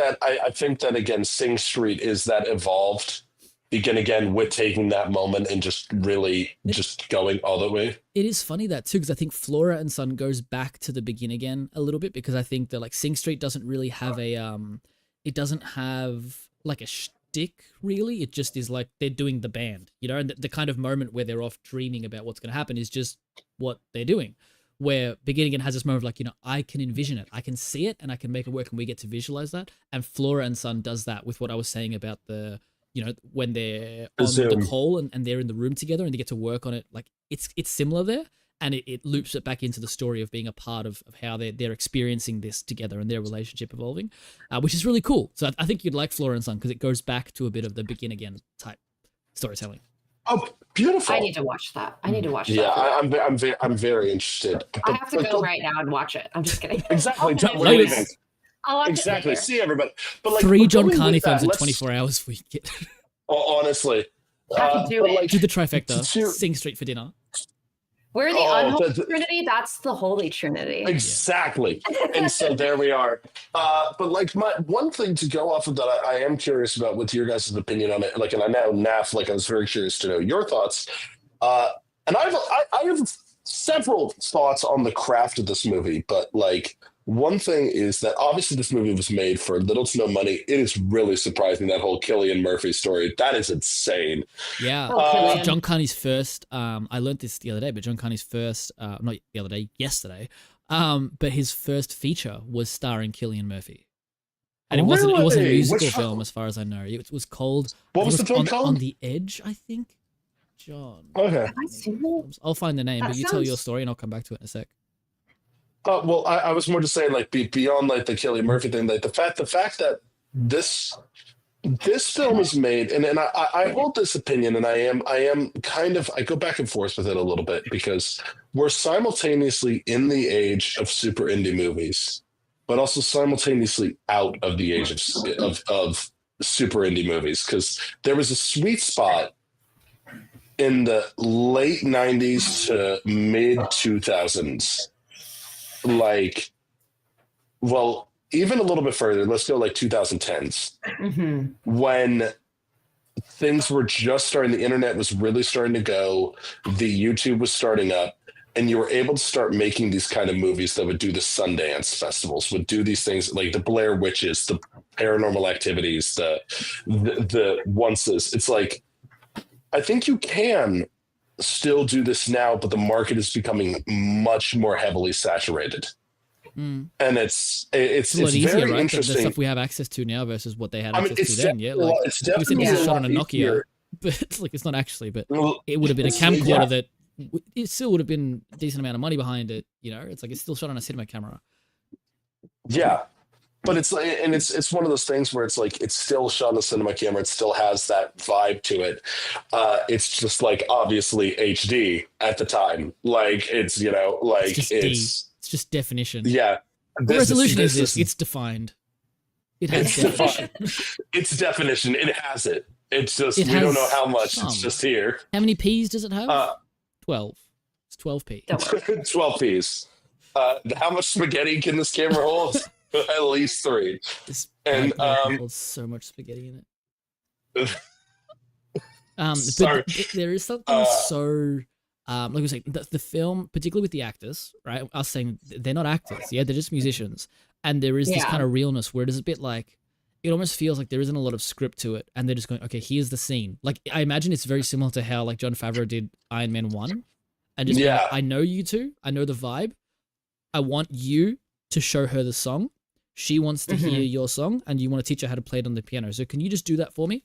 that again, Sing Street is that evolved Begin Again with taking that moment and just really just going all the way. It is funny that too, because I think Flora and Son goes back to the Begin Again a little bit, because I think that like Sing Street doesn't really have it doesn't have like a shtick really. It just is like they're doing the band, you know, and the kind of moment where they're off dreaming about what's going to happen is just what they're doing. Where Begin Again has this moment of like, you know, I can envision it, I can see it, and I can make it work, and we get to visualize that. And Flora and Son does that with what I was saying about the, you know, when they're on the call and they're in the room together and they get to work on it. Like it's similar there, and it loops it back into the story of being a part of how they're experiencing this together and their relationship evolving, which is really cool. So I think you'd like Flora and Son because it goes back to a bit of the Begin Again type storytelling. Oh, beautiful! I need to watch that. Yeah, I'm very interested. I have to go right now and watch it. I'm just kidding. Exactly. I'll watch exactly. It See everybody. But like 3 John Carney films in 24 hours for you. Honestly, I can do it. Like, do the trifecta. Sing Street for dinner. We're the unholy trinity. That's the holy trinity. Exactly. And so there we are. But like my one thing to go off of that, I am curious about with your guys' opinion on it. Like, and I know Naf, like I was very curious to know your thoughts. And I have several thoughts on the craft of this movie, but like one thing is that obviously this movie was made for little to no money. It is really surprising, that whole Cillian Murphy story. That is insane. Yeah. John Carney's first, I learned this the other day, but John Carney's first, not the other day, yesterday, but his first feature was starring Cillian Murphy. And it wasn't a musical film as far as I know. It was called... What was the film called? On the Edge, I think. John. Okay. I'll find the name, but you tell your story and I'll come back to it in a sec. Well, I was more just saying, like, beyond like the Cillian Murphy thing, like the fact that this film is made, and I hold this opinion, and I am kind of, I go back and forth with it a little bit, because we're simultaneously in the age of super indie movies, but also simultaneously out of the age of super indie movies, because there was a sweet spot in the late 90s to mid 2000s. Like, well, even a little bit further, let's go like 2010s, when things were just starting, the internet was really starting to go, the YouTube was starting up, and you were able to start making these kind of movies that would do the Sundance festivals, would do these things like the Blair Witches, the Paranormal Activities, the Onces. It's like, I think you can still do this now, but the market is becoming much more heavily saturated. And it's easier, very right? interesting. The stuff we have access to now versus what they had access to then. Yeah, like it's definitely shot on a Nokia, but it's like, it's not actually. But it would have been a camcorder that it still would have been a decent amount of money behind it. You know, it's like it's still shot on a cinema camera. Yeah. But it's like, and it's one of those things where it's like, it's still shot on a cinema camera. It still has that vibe to it. It's just like, obviously HD at the time. Like, it's, you know, like it's just definition. Yeah. What resolution is this this? It's defined. It has it's definition. defined. It's definition. It has it. It's just It we don't know has how much. some. It's just here. How many P's does it have? 12. It's 12p. Don't worry. 12 P's. How much spaghetti can this camera hold? At least 3. This And bad camera holds so much spaghetti in it. Sorry. But there is something so like we were saying, the film, particularly with the actors, right? Us saying they're not actors, yeah, they're just musicians, and there is this kind of realness where it is a bit like it almost feels like there isn't a lot of script to it, and they're just going, okay, here's the scene. Like I imagine it's very similar to how like Jon Favreau did Iron Man 1, and just being like, I know you two, I know the vibe, I want you to show her the song. She wants to hear your song, and you want to teach her how to play it on the piano. So can you just do that for me?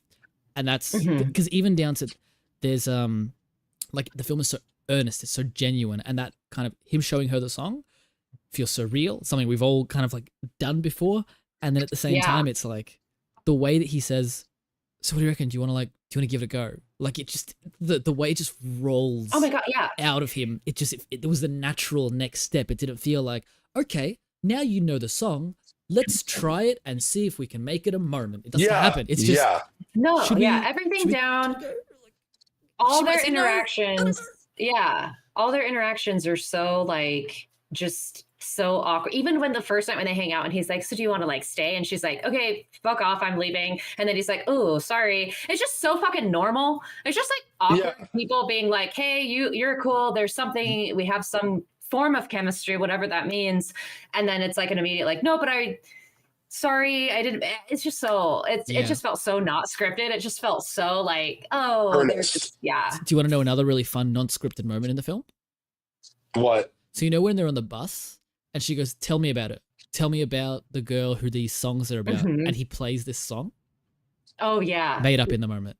And that's because even down to there's like the film is so earnest, it's so genuine, and that kind of him showing her the song feels so real, something we've all kind of like done before. And then at the same time, it's like the way that he says, "So what do you reckon? Do you want to give it a go?" Like it just the way it just rolls. Oh my God, out of him. It was the natural next step. It didn't feel like, okay, now you know the song. Let's try it and see if we can make it a moment. It doesn't happen. It's just everything down. All their interactions, all their interactions are so like just so awkward. Even when the first night when they hang out and he's like, so do you want to like stay? And she's like, okay, fuck off, I'm leaving. And then he's like, oh, sorry. It's just so fucking normal. It's just like awkward people being like, hey, you're cool. There's something, we have some form of chemistry, whatever that means. And then it's like an immediate like, no, but sorry, I didn't. It's just so, it just felt so not scripted. It just felt so like, oh, there's just, Do you want to know another really fun, non-scripted moment in the film? What? So you know when they're on the bus and she goes, tell me about it. Tell me about the girl who these songs are about. And he plays this song. Oh, yeah. Made up in the moment.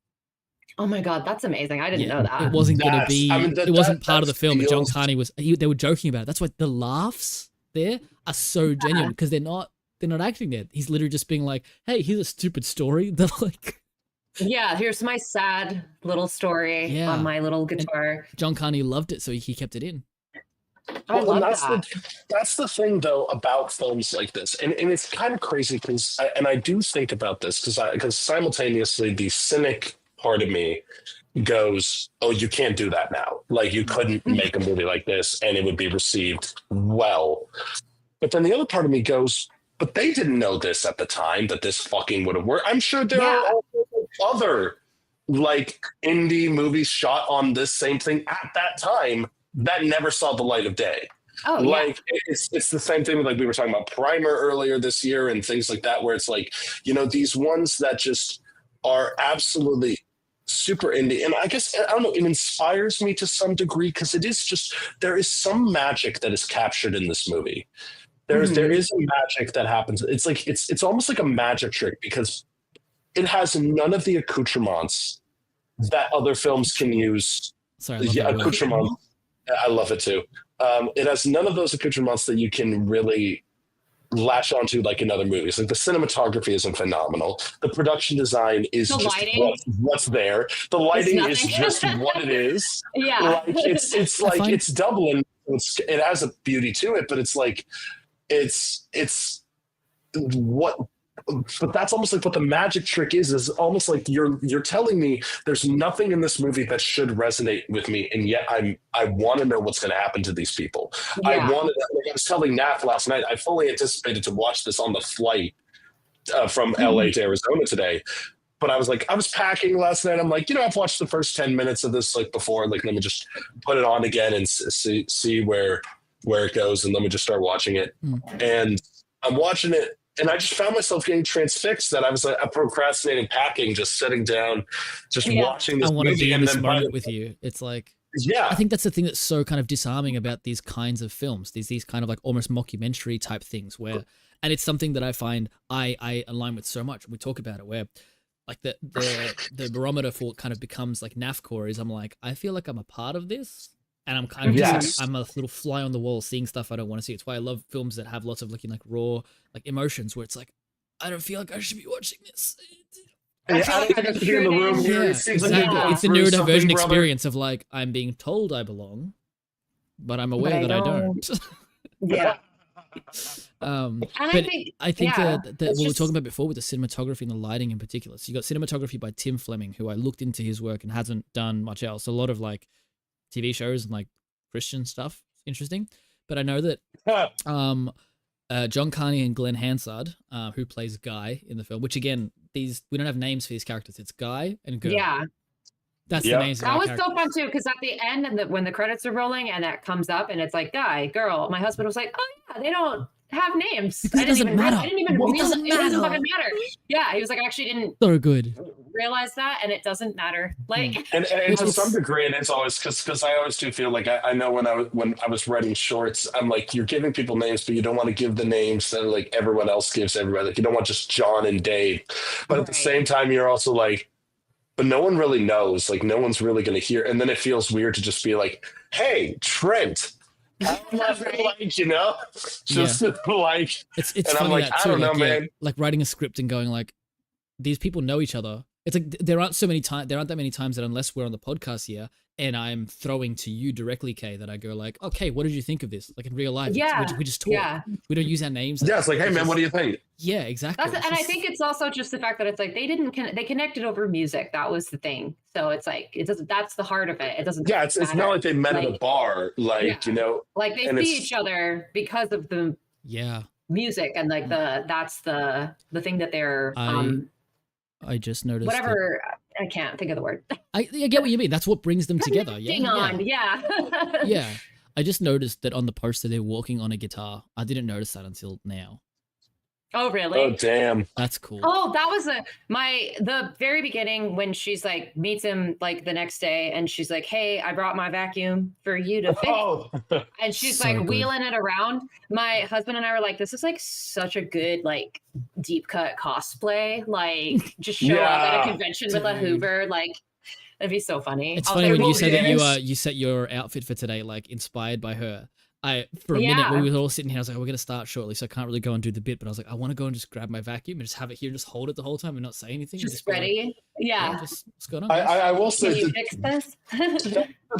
Oh my God, that's amazing. I didn't know that. It wasn't going to be, it wasn't part of the film, but John Carney they were joking about it. That's why the laughs there are so genuine because they're not acting there. He's literally just being like, hey, here's a stupid story. They're like, yeah, here's my sad little story on my little guitar. And John Carney loved it, so he kept it in. I love that. That's the thing, though, about films like this. And it's kind of crazy because, I do think about this because simultaneously the cynic part of me goes, oh, you can't do that now. Like, you couldn't make a movie like this and it would be received well. But then the other part of me goes, but they didn't know this at the time, that this fucking would have worked. I'm sure there are other, like, indie movies shot on this same thing at that time that never saw the light of day. Oh, like it's the same thing with, like, we were talking about Primer earlier this year and things like that, where it's like, you know, these ones that just are absolutely super indie. And I guess, I don't know, it inspires me to some degree because it is just, there is some magic that is captured in this movie. There is a magic that happens. It's like, it's almost like a magic trick because it has none of the accoutrements that other films can use. Sorry, accoutrements. I love it too. It has none of those accoutrements that you can really latch onto like in other movies. Like the cinematography isn't phenomenal. The production design is the just what's there. The lighting is just what it is. Yeah. Like it's like it's Dublin. It has a beauty to it, but it's like it's what. But that's almost like what the magic trick is almost like you're telling me there's nothing in this movie that should resonate with me, and yet I want to know what's going to happen to these people. I wanted, like I was telling Naf last night, I fully anticipated to watch this on the flight from LA to Arizona today, but I was packing last night. I'm like, you know, I've watched the first 10 minutes of this like before, like let me just put it on again and see where it goes, and let me just start watching it. And I'm watching it. And I just found myself getting transfixed that I was like procrastinating packing, just sitting down, just watching this movie. I want to be in this moment with you. It's like, I think that's the thing that's so kind of disarming about these kinds of films. These kind of like almost mockumentary type things where, and it's something that I find I align with so much. We talk about it where like the barometer for kind of becomes like NAFCOR is I'm like, I feel like I'm a part of this. And I'm kind of just, I'm a little fly on the wall seeing stuff I don't want to see. It's why I love films that have lots of looking like raw like emotions where it's like, I don't feel like I should be watching this. I don't think I should be in the room here. It's the neurodivergent experience of like, I'm being told I belong, but I'm aware that I don't. And But I think yeah, that it's what we were just talking about before with the cinematography and the lighting in particular. So you got cinematography by Tim Fleming, who I looked into his work and hasn't done much else. A lot of like TV shows and like Christian stuff. Interesting. But I know that John Carney and Glen Hansard, who plays Guy in the film, which again, we don't have names for these characters. It's Guy and Girl. yeah. That's the Yep. names of That our was characters. so fun too, because at the end and when the credits are rolling and that comes up and it's like guy, girl, my husband was like, "Oh yeah, they don't have names." Because it doesn't matter. I didn't even It realize doesn't it doesn't matter. fucking matter. Yeah, he was like, "I actually didn't So good. realize that, and it doesn't matter." Like, And to was- some degree, and it's always because I always do feel like I know when I was writing shorts, I'm like, you're giving people names, but you don't want to give the names that like everyone else gives everybody. Like you don't want just John and Dave, but at the Right. same time, you're also like, but no one really knows. Like no one's really going to hear, and then it feels weird to just be like, hey, Trent. Like you know, just like It's and I'm funny like, that I too. don't know, Like, yeah, man. like writing a script and going like, these people know each other. It's like there aren't that many times that unless we're on the podcast here and I'm throwing to you directly, Kay, that I go like, okay, what did you think of this? Like in real life, we just talk. yeah. We don't use our names. Yeah, it's like, hey man, what do you think? Yeah, exactly. That's, and I think it's also just the fact that it's like they connected over music. That was the thing. So it's like it doesn't. That's the heart of it. It doesn't. Yeah, it's not matter. like they met at a Like, bar, like yeah. you know. like they and see it's- each other because of the yeah. music and like that's the thing that they're I just noticed. whatever. I can't think of the word. I get what you mean. That's what brings them together. Yeah. Connecting on, yeah. Yeah. I just noticed that on the poster they're walking on a guitar. I didn't notice that until now. Oh, really? Oh damn! That's cool. Oh, that was the very beginning when she's like meets him like the next day and she's like, "Hey, I brought my vacuum for you to fix." Oh, And she's So like good. wheeling it around. My husband and I were like, "This is like such a good like deep cut cosplay. Like just show up at Yeah. a convention with a Dude. Hoover. Like it'd be so funny." It's I'll funny say, when you "Well, say that yes." you set your outfit for today like inspired by her. For a minute Yeah. we were all sitting here. I was like, we're gonna start shortly, so I can't really go and do the bit. But I was like, I want to go and just grab my vacuum and just have it here and just hold it the whole time and not say anything. and Just be like, ready. Yeah. just what's going on? I, guys?" I will Can say, you that, fix this?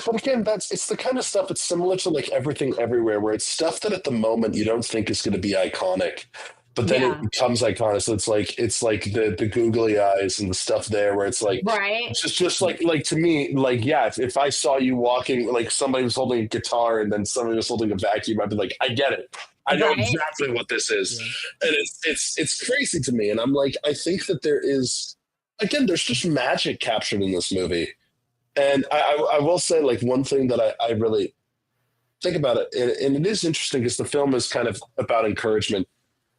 but again, it's the kind of stuff. It's similar to like Everything Everywhere, where it's stuff that at the moment you don't think is going to be iconic, but then Yeah. it becomes iconic. So it's like the googly eyes and the stuff there, where it's like. Right. It's just like to me, like, yeah, if I saw you walking, like somebody was holding a guitar and then somebody was holding a vacuum, I'd be like, I get it. I know Right. exactly what this is. Yeah. And it's crazy to me. And I'm like, I think that there's just magic captured in this movie. And I will say, like, one thing that I really think about it, and it is interesting because the film is kind of about encouragement.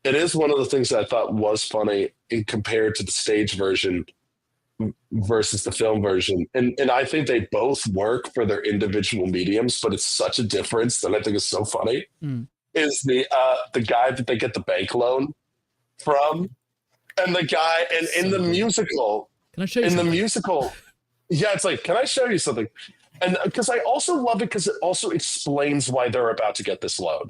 It is one of the things that I thought was funny compared to the stage version versus the film version. And I think they both work for their individual mediums, but it's such a difference that I think is so funny. Mm. Is the guy that they get the bank loan from, and the guy and in the musical, Can I show you in the something? musical, yeah, it's like, can I show you something? And because I also love it because it also explains why they're about to get this loan.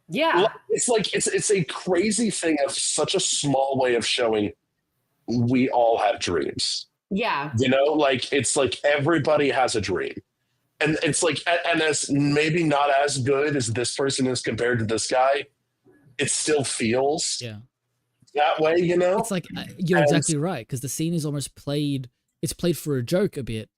Yeah. It's like it's a crazy thing of such a small way of showing we all have dreams. Yeah. You know, like it's like everybody has a dream. And it's like, and as maybe not as good as this person is compared to this guy, it still feels Yeah. that way, you know? It's like you're exactly right because the scene is almost played. It's played for a joke a bit,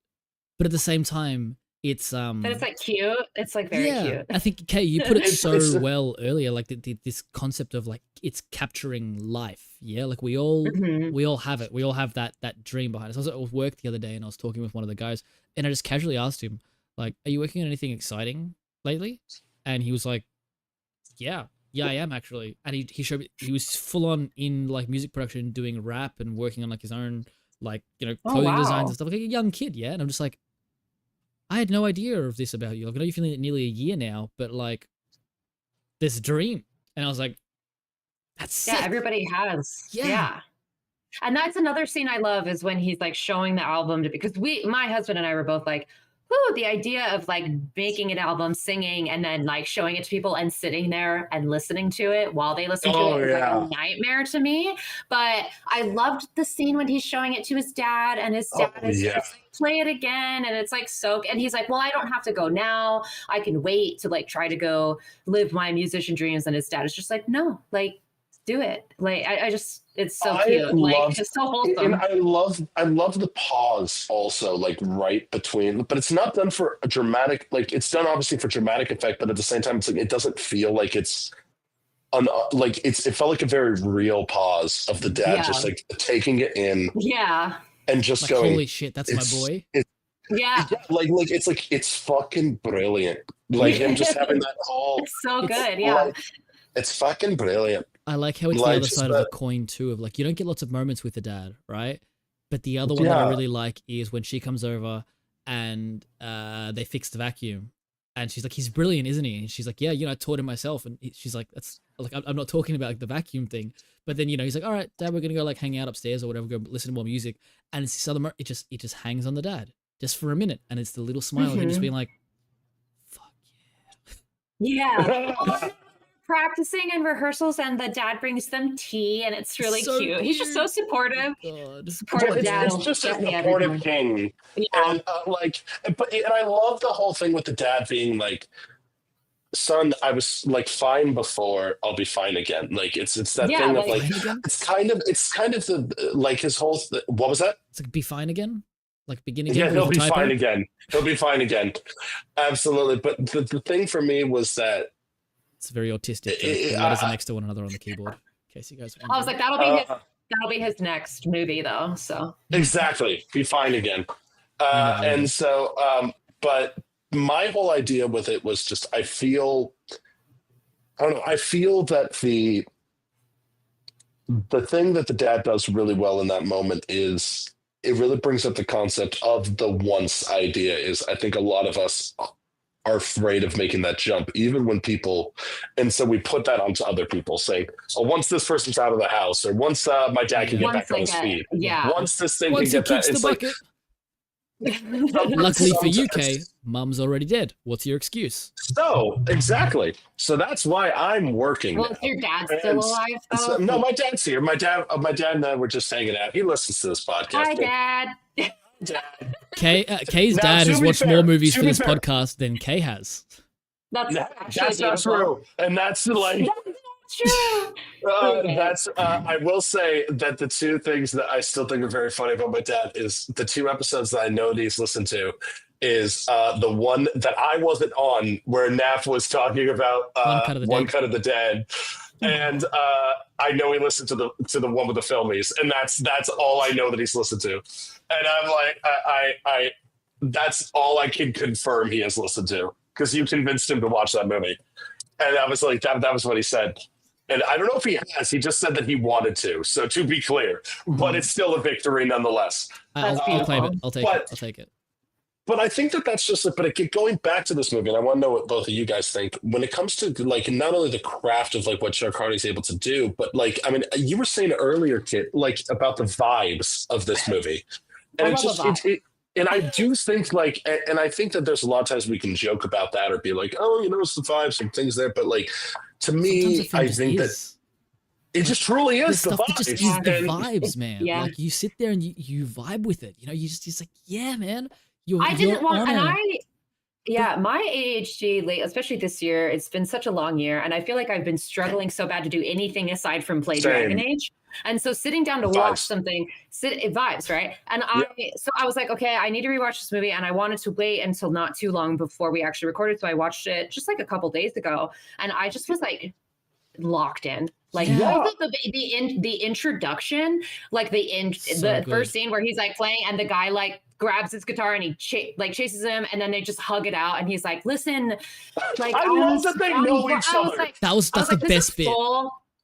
but at the same time, it's But it's like cute. It's like very cute. I think Kay, you put it It's- so it's- well earlier. Like this concept of like it's capturing life. Yeah, like we all Mhm. have it. We all have that dream behind us. I was at work the other day and I was talking with one of the guys, and I just casually asked him, like, "Are you working on anything exciting lately?" And he was like, "Yeah, I am actually." And he showed me he was full on in like music production, doing rap and working on like his own like Oh, clothing designs wow. and stuff. Like a young kid, yeah. And I'm just like, I had no idea of this about you. Like, I know you've been nearly a year now, but like, this dream. And I was like, that's Yeah, sick. everybody has. Yeah. Yeah. And that's another scene I love is when he's like showing the album to because my husband and I were both like, Ooh, the idea of like making an album, singing, and then like showing it to people and sitting there and listening to it while they listen to it is like a nightmare to me. But I loved the scene when he's showing it to his dad, and his dad is just like, play it again, and it's like and he's like, well, I don't have to go now. I can wait to like try to go live my musician dreams. And his dad is just like, no, like do it. Like I just, it's so cute. Like it's so wholesome. And I love the pause also, like right between, but it's not done for a dramatic, like it's done obviously for dramatic effect, but at the same time, it's like it doesn't feel like it's it felt like a very real pause of the dad just like taking it in. Yeah. And just like, going, holy shit, that's my boy. It's fucking brilliant. Like him just having that whole. It's so good, yeah. Like, it's fucking brilliant. I like how it's the other side of the coin too. Of like, you don't get lots of moments with the dad, right? But the other one that I really like is when she comes over and they fix the vacuum, and she's like, "He's brilliant, isn't he?" And she's like, "Yeah, I taught him myself." And she's like, "That's like, I'm not talking about like, the vacuum thing." But then he's like, "All right, Dad, we're gonna go like hang out upstairs or whatever, go listen to more music." And it's this other, it just hangs on the dad just for a minute, and it's the little smile of him just being like, "Fuck yeah." Yeah. Practicing in rehearsals, and the dad brings them tea, and it's really so cute. He's just so supportive. Supportive dad. It's just a supportive king. Yeah. And and I love the whole thing with the dad being like, "Son, I was like fine before, I'll be fine again." Like it's that thing of like it's kind of the like his whole what was that? It's like be fine again. Like begin again. Yeah, he'll be fine again. He'll be fine again. Absolutely. But the thing for me was that. It's very autistic. Letters are next to one another on the keyboard. In case you guys. I was like, that'll be his next movie, though. So exactly, be fine again. And so, but my whole idea with it was just, I feel that the thing that the dad does really well in that moment is it really brings up the concept of the once idea. Is I think a lot of us are afraid of making that jump, even when people, and so we put that onto other people, saying, "Oh, once this person's out of the house, or once my dad can get back on his feet, once this thing can get back." It's like, luckily for UK, Mum's already dead. What's your excuse? So exactly. So that's why I'm working. Well, is your dad still alive? Though? No, my dad's here. My dad and I were just hanging out. He listens to this podcast. Hi, Dad. Kay's dad has watched more movies for this podcast than Kay has. That's not true, and that's like true. I will say that the two things that I still think are very funny about my dad is the two episodes that I know that he's listened to is the one that I wasn't on where Naf was talking about One Cut of the Dead. And I know he listened to the one with the filmies, and that's all I know that he's listened to. And I'm like, I that's all I can confirm he has listened to, because you convinced him to watch that movie. And I was like, that was what he said. And I don't know if he has. He just said that he wanted to. So to be clear, but it's still a victory nonetheless. I'll claim it. I'll take it. But I think that's just like, but going back to this movie, and I want to know what both of you guys think when it comes to like not only the craft of like what John Carney's able to do, but like, I mean, you were saying earlier, Kit, like about the vibes of this movie. And and I do think like, and I think that there's a lot of times we can joke about that or be like, oh, it's the vibes and things there. But like, to me, I think that it just truly is the vibes. Just is the vibes, man. Yeah. Like you sit there and you vibe with it. You just like, yeah, man. My ADHD late, especially this year, it's been such a long year, and I feel like I've been struggling so bad to do anything aside from play Dragon Age. And so sitting down to watch something, vibes, right? And so I was like, okay, I need to rewatch this movie, and I wanted to wait until not too long before we actually recorded. So I watched it just like a couple days ago, and I just was like locked in. Like the introduction, like the first scene where he's like playing and the guy like grabs his guitar and he chases him, and then they just hug it out, and he's like, listen, like I love that they know each other. That's the best bit.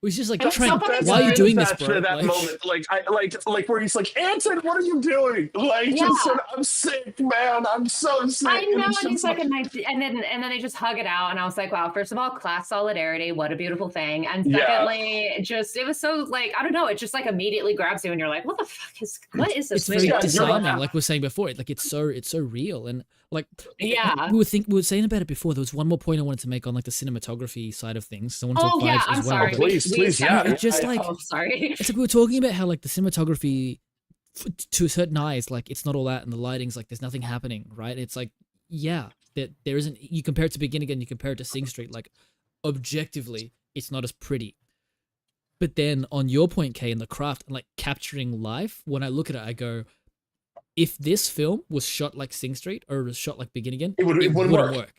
was just like, It was so Trent, funny. why are you doing this, After bro? that moment, like where he's like, Anton, what are you doing? Like, Yeah. just said, I'm sick, man. I'm so sick. I know, it's and he's just like, and then they just hug it out, and I was like, wow. First of all, class solidarity, what a beautiful thing. And Yeah. secondly, it was so like, I don't know, it just like immediately grabs you, and you're like, what is this? It's movie? very disarming, like we were saying before. Like it's so real, and like Yeah. we were saying about it before. There was one more point I wanted to make on like the cinematography side of things. So I want to talk Oh yeah, vibes I'm as well. sorry. Please, yeah. It's just like sorry. it's like we were talking about how like the cinematography to a certain eyes, like it's not all that, and the lighting's like there's nothing happening, right? It's like yeah, there isn't. You compare it to Beginning and you compare it to Sing Street, like objectively, it's not as pretty. But then on your point, Kay, in the craft and like capturing life, when I look at it, I go, if this film was shot like Sing Street or was shot like Begin Again, It wouldn't work.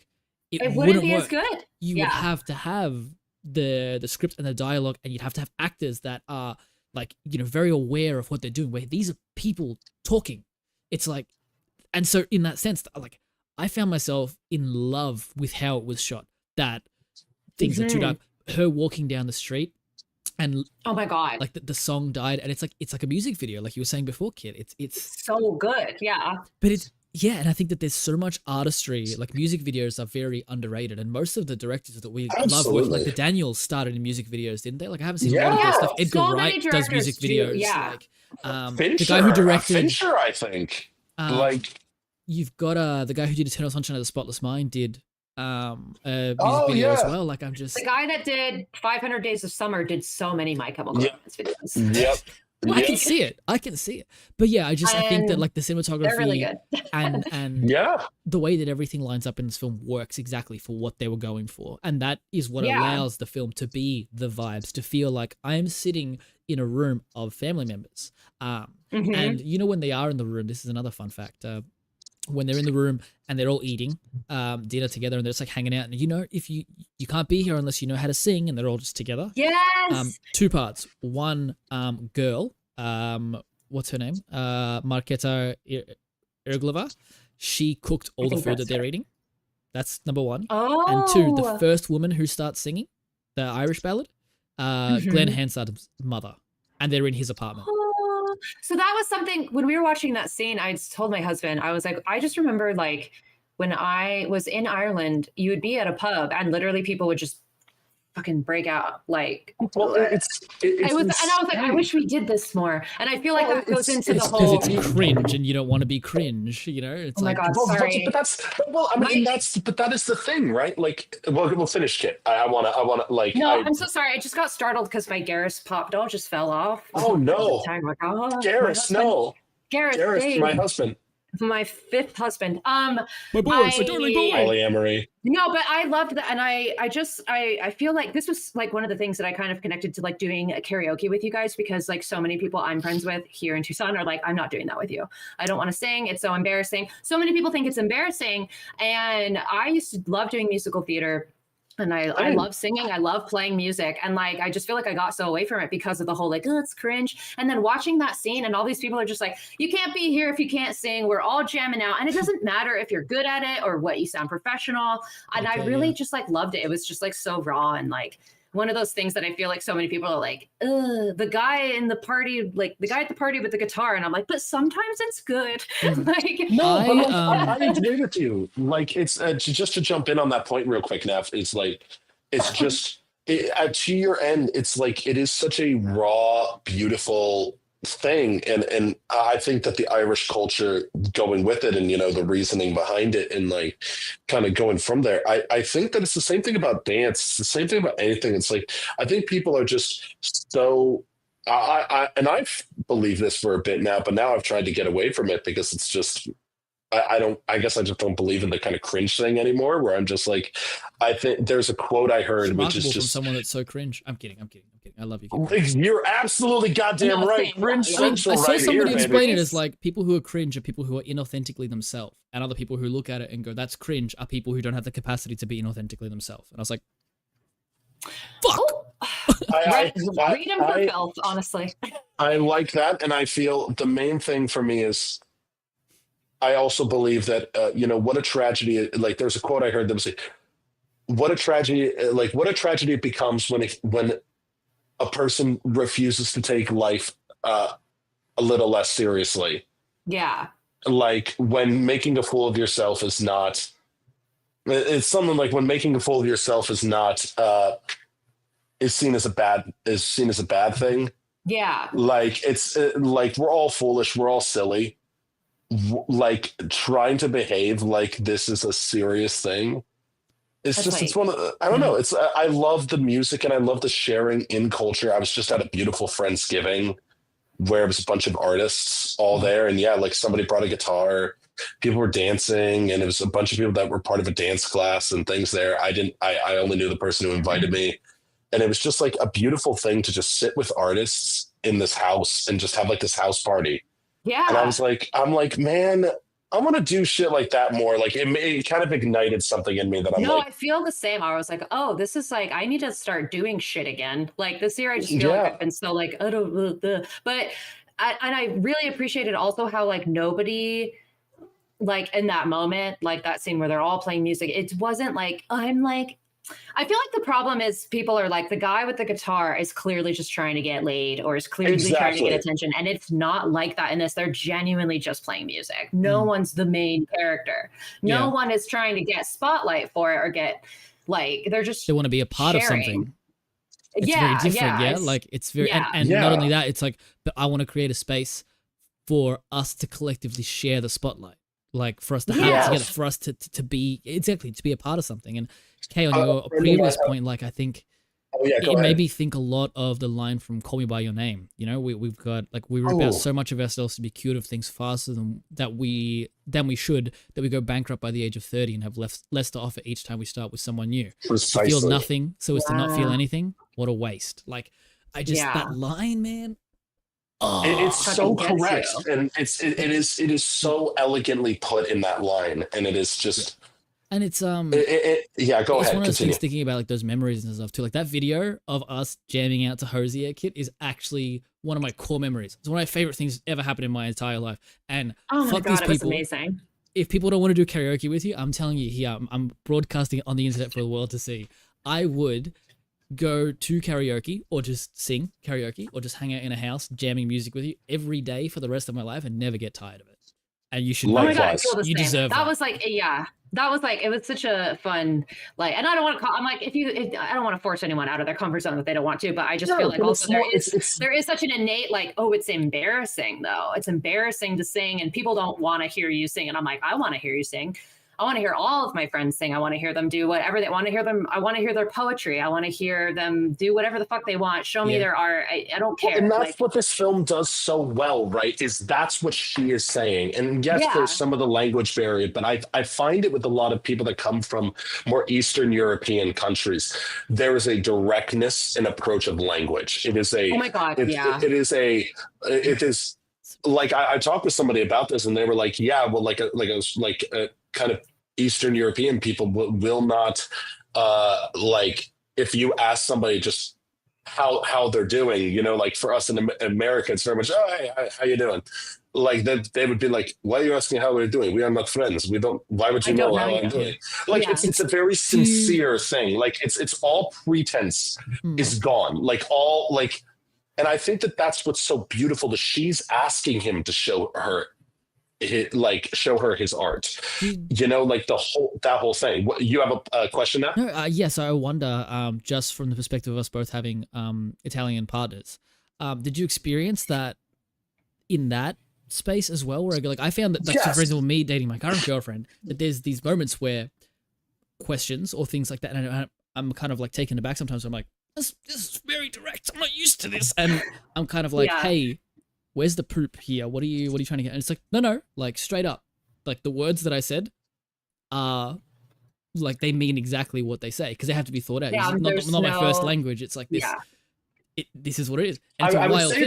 It wouldn't be as good. You would have to have the script and the dialogue, and you'd have to have actors that are like, you know, very aware of what they're doing, where these are people talking. It's like, and so in that sense, like I found myself in love with how it was shot, that things are too dark, her walking down the street, and oh my god, like the song died, and it's like a music video, like you were saying before, Kit. It's so good, yeah. But it's yeah, and I think that there's so much artistry. Like music videos are very underrated, and most of the directors that we love, with, like the Daniels, started in music videos, didn't they? Like I haven't seen a lot of their stuff. Edgar Wright does music videos. Yeah. Like Fincher, the guy who directed Fincher, I think. Like you've got the guy who did Eternal Sunshine of the Spotless Mind did a music video as well. Like I'm just the guy that did 500 Days of Summer did so many My Chemical Romance videos. Yep. I can see it. But yeah, I think that like the cinematography they're really good. and the way that everything lines up in this film works exactly for what they were going for. And that is what allows the film to be the vibes, to feel like I am sitting in a room of family members. And you know, when they are in the room, this is another fun fact. When they're in the room and they're all eating dinner together, and they're just like hanging out, and you know, if you can't be here unless you know how to sing, and they're all just together. Yes. Two parts. One, girl, what's her name? Marketa Irglova. She cooked all the food that they're eating. That's number one. Oh. And two, the first woman who starts singing the Irish ballad, Glen Hansard's mother, and they're in his apartment. So that was something when we were watching that scene, I told my husband, I was like, I just remember like when I was in Ireland, you would be at a pub and literally people would just fucking break out like well, and I was like, I wish we did this more. And I feel like that goes into the because whole it's cringe and you don't want to be cringe, you know? It's my God, sorry. But that is the thing, right? Like, we'll finish, Kit. I want to like. No, I'm so sorry. I just got startled because my Garrus pop doll just fell off. Oh no, Garrus, no. Garrus, my husband. My fifth husband. My boy, my darling boy. Polyamory. No, but I loved that, and I feel like this was like one of the things that I kind of connected to, like doing a karaoke with you guys, because like so many people I'm friends with here in Tucson are like, I'm not doing that with you. I don't want to sing. It's so embarrassing. So many people think it's embarrassing, and I used to love doing musical theater. And I love singing. I love playing music. And like, I just feel like I got so away from it because of the whole, like, oh, it's cringe. And then watching that scene and all these people are just like, you can't be here if you can't sing. We're all jamming out. And it doesn't matter if you're good at it or what you sound professional. And I really just like loved it. It was just like so raw and like one of those things that I feel like so many people are like, the guy in the party, like the guy at the party with the guitar. And I'm like, but sometimes it's good. Like, no, I agree with you. Like, it's just to jump in on that point real quick, Neff, it's like, it's just, to your end, it's like, it is such a raw, beautiful thing. And I think that the Irish culture going with it and, you know, the reasoning behind it and like kind of going from there, I think that it's the same thing about dance. It's the same thing about anything. It's like, I think people are just so, and I've believed this for a bit now, but now I've tried to get away from it because it's just, I guess I just don't believe in the kind of cringe thing anymore, where I'm just like, I think there's a quote I heard, which is just from someone that's so cringe. I'm kidding. I love you. You're absolutely goddamn right. Cringe central. I saw right somebody here, explain baby. it as like people who are cringe are people who are inauthentically themselves, and other people who look at it and go, "That's cringe," are people who don't have the capacity to be inauthentically themselves. And I was like, "Fuck." Read him for filth, honestly. I like that, and I feel the main thing for me is, I also believe that you know, what a tragedy. Like, there's a quote I heard them say, "What a tragedy! Like, what a tragedy it becomes when a person refuses to take life a little less seriously. Yeah. Like when making a fool of yourself is not, it's something like when making a fool of yourself is not, is seen as a bad thing. Yeah. Like it's like we're all foolish, we're all silly. Like trying to behave like this is a serious thing. It's That's just, it's like, one of, I don't know. It's, I love the music and I love the sharing in culture. I was just at a beautiful Friendsgiving where it was a bunch of artists all there. And yeah, like somebody brought a guitar, people were dancing, and it was a bunch of people that were part of a dance class and things there. I only knew the person who invited me. And it was just like a beautiful thing to just sit with artists in this house and just have like this house party. yeah. And I'm like, man, I want to do shit like that more. Like it kind of ignited something in me that I'm No, like, I feel the same. I was like, oh, this is like, I need to start doing shit again. Like this year, I just feel like I've been so like, oh, but I really appreciated also how like nobody, like in that moment, like that scene where they're all playing music, it wasn't like, I'm like, I feel like the problem is people are like, the guy with the guitar is clearly just trying to get laid or is clearly trying to get attention. And it's not like that in this. They're genuinely just playing music. No one's the main character. No one is trying to get spotlight for it or get like, they're just, they want to be a part of something. It's very different. Yeah. Like it's very, and not only that, it's like, but I want to create a space for us to collectively share the spotlight. Like for us to have it together, for us to be, exactly, to be a part of something. And Kay, on your previous point, like I think it made me think a lot of the line from Call Me By Your Name. You know, we've got like, we rip out so much of ourselves to be cured of things faster than we should, that we go bankrupt by the age of 30 and have less to offer each time we start with someone new. Precisely. To feel nothing so as to not feel anything. What a waste. Like I just, that line, man. Oh, it's so correct, and it is so elegantly put in that line, and it is just, and it's go ahead. It's one of those Continue. things, thinking about like those memories and stuff too. Like that video of us jamming out to Hosier Kit is actually one of my core memories. It's one of my favorite things ever happened in my entire life. And fuck these people. It was amazing. If people don't want to do karaoke with you, I'm telling you here, I'm broadcasting it on the internet for the world to see. I would go to karaoke or just sing karaoke or just hang out in a house jamming music with you every day for the rest of my life and never get tired of it. And you should. Oh my God, I feel the you same. deserve that. That was like, that was like, it was such a fun, like, and I don't want to call, I'm like, I don't want to force anyone out of their comfort zone if they don't want to, but I just feel like also there is such an innate, like, oh, it's embarrassing though. It's embarrassing to sing and people don't want to hear you sing. And I'm like, I want to hear you sing. I want to hear all of my friends sing. I want to hear them do whatever they want to hear them. I want to hear their poetry. I want to hear them do whatever the fuck they want. Show me their art. I don't care. And that's what this film does so well, right? Is that's what she is saying. And yes, there's some of the language barrier, but I find it with a lot of people that come from more Eastern European countries. There is a directness and approach of language. It is a, oh my God, it is like, I talked with somebody about this and they were like, yeah, well, like a kind of Eastern European people will not like if you ask somebody just how they're doing, you know, like for us in America, it's very much, oh, hey, how you doing? Like they would be like, why are you asking how we're doing? We are not friends. We don't. Why would you know how I'm doing? Like it's a very sincere thing. Like it's all pretense is gone. Like all like, and I think that's what's so beautiful. That she's asking him to show her his art, you know, like that whole thing. You have a question now? No, yes, I wonder, just from the perspective of us both having Italian partners, did you experience that in that space as well, where I found that, like, for example, me dating my current girlfriend, that there's these moments where questions or things like that, and I'm kind of like taken aback sometimes. I'm like, this is very direct. I'm not used to this, and I'm kind of like, hey, where's the poop here? What are you trying to get? And it's like, no, like straight up, like the words that I said are like, they mean exactly what they say, because they have to be thought out. Yeah, it's not my first language. It's like this. Yeah. This is what it is. And I would say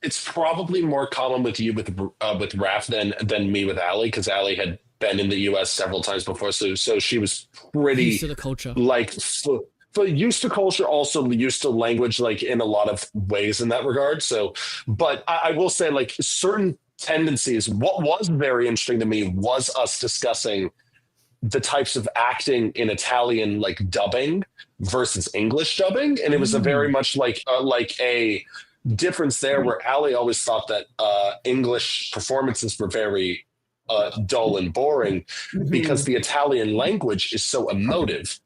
it's probably more common with you with Raph than me with Allie, because Allie had been in the U.S. several times before, so she was pretty used to the culture, like. But used to culture, also used to language, like in a lot of ways in that regard. So, but I will say, like, certain tendencies, what was very interesting to me was us discussing the types of acting in Italian like dubbing versus English dubbing, and it was a very much like a difference there, where Ali always thought that English performances were very dull and boring because the Italian language is so emotive.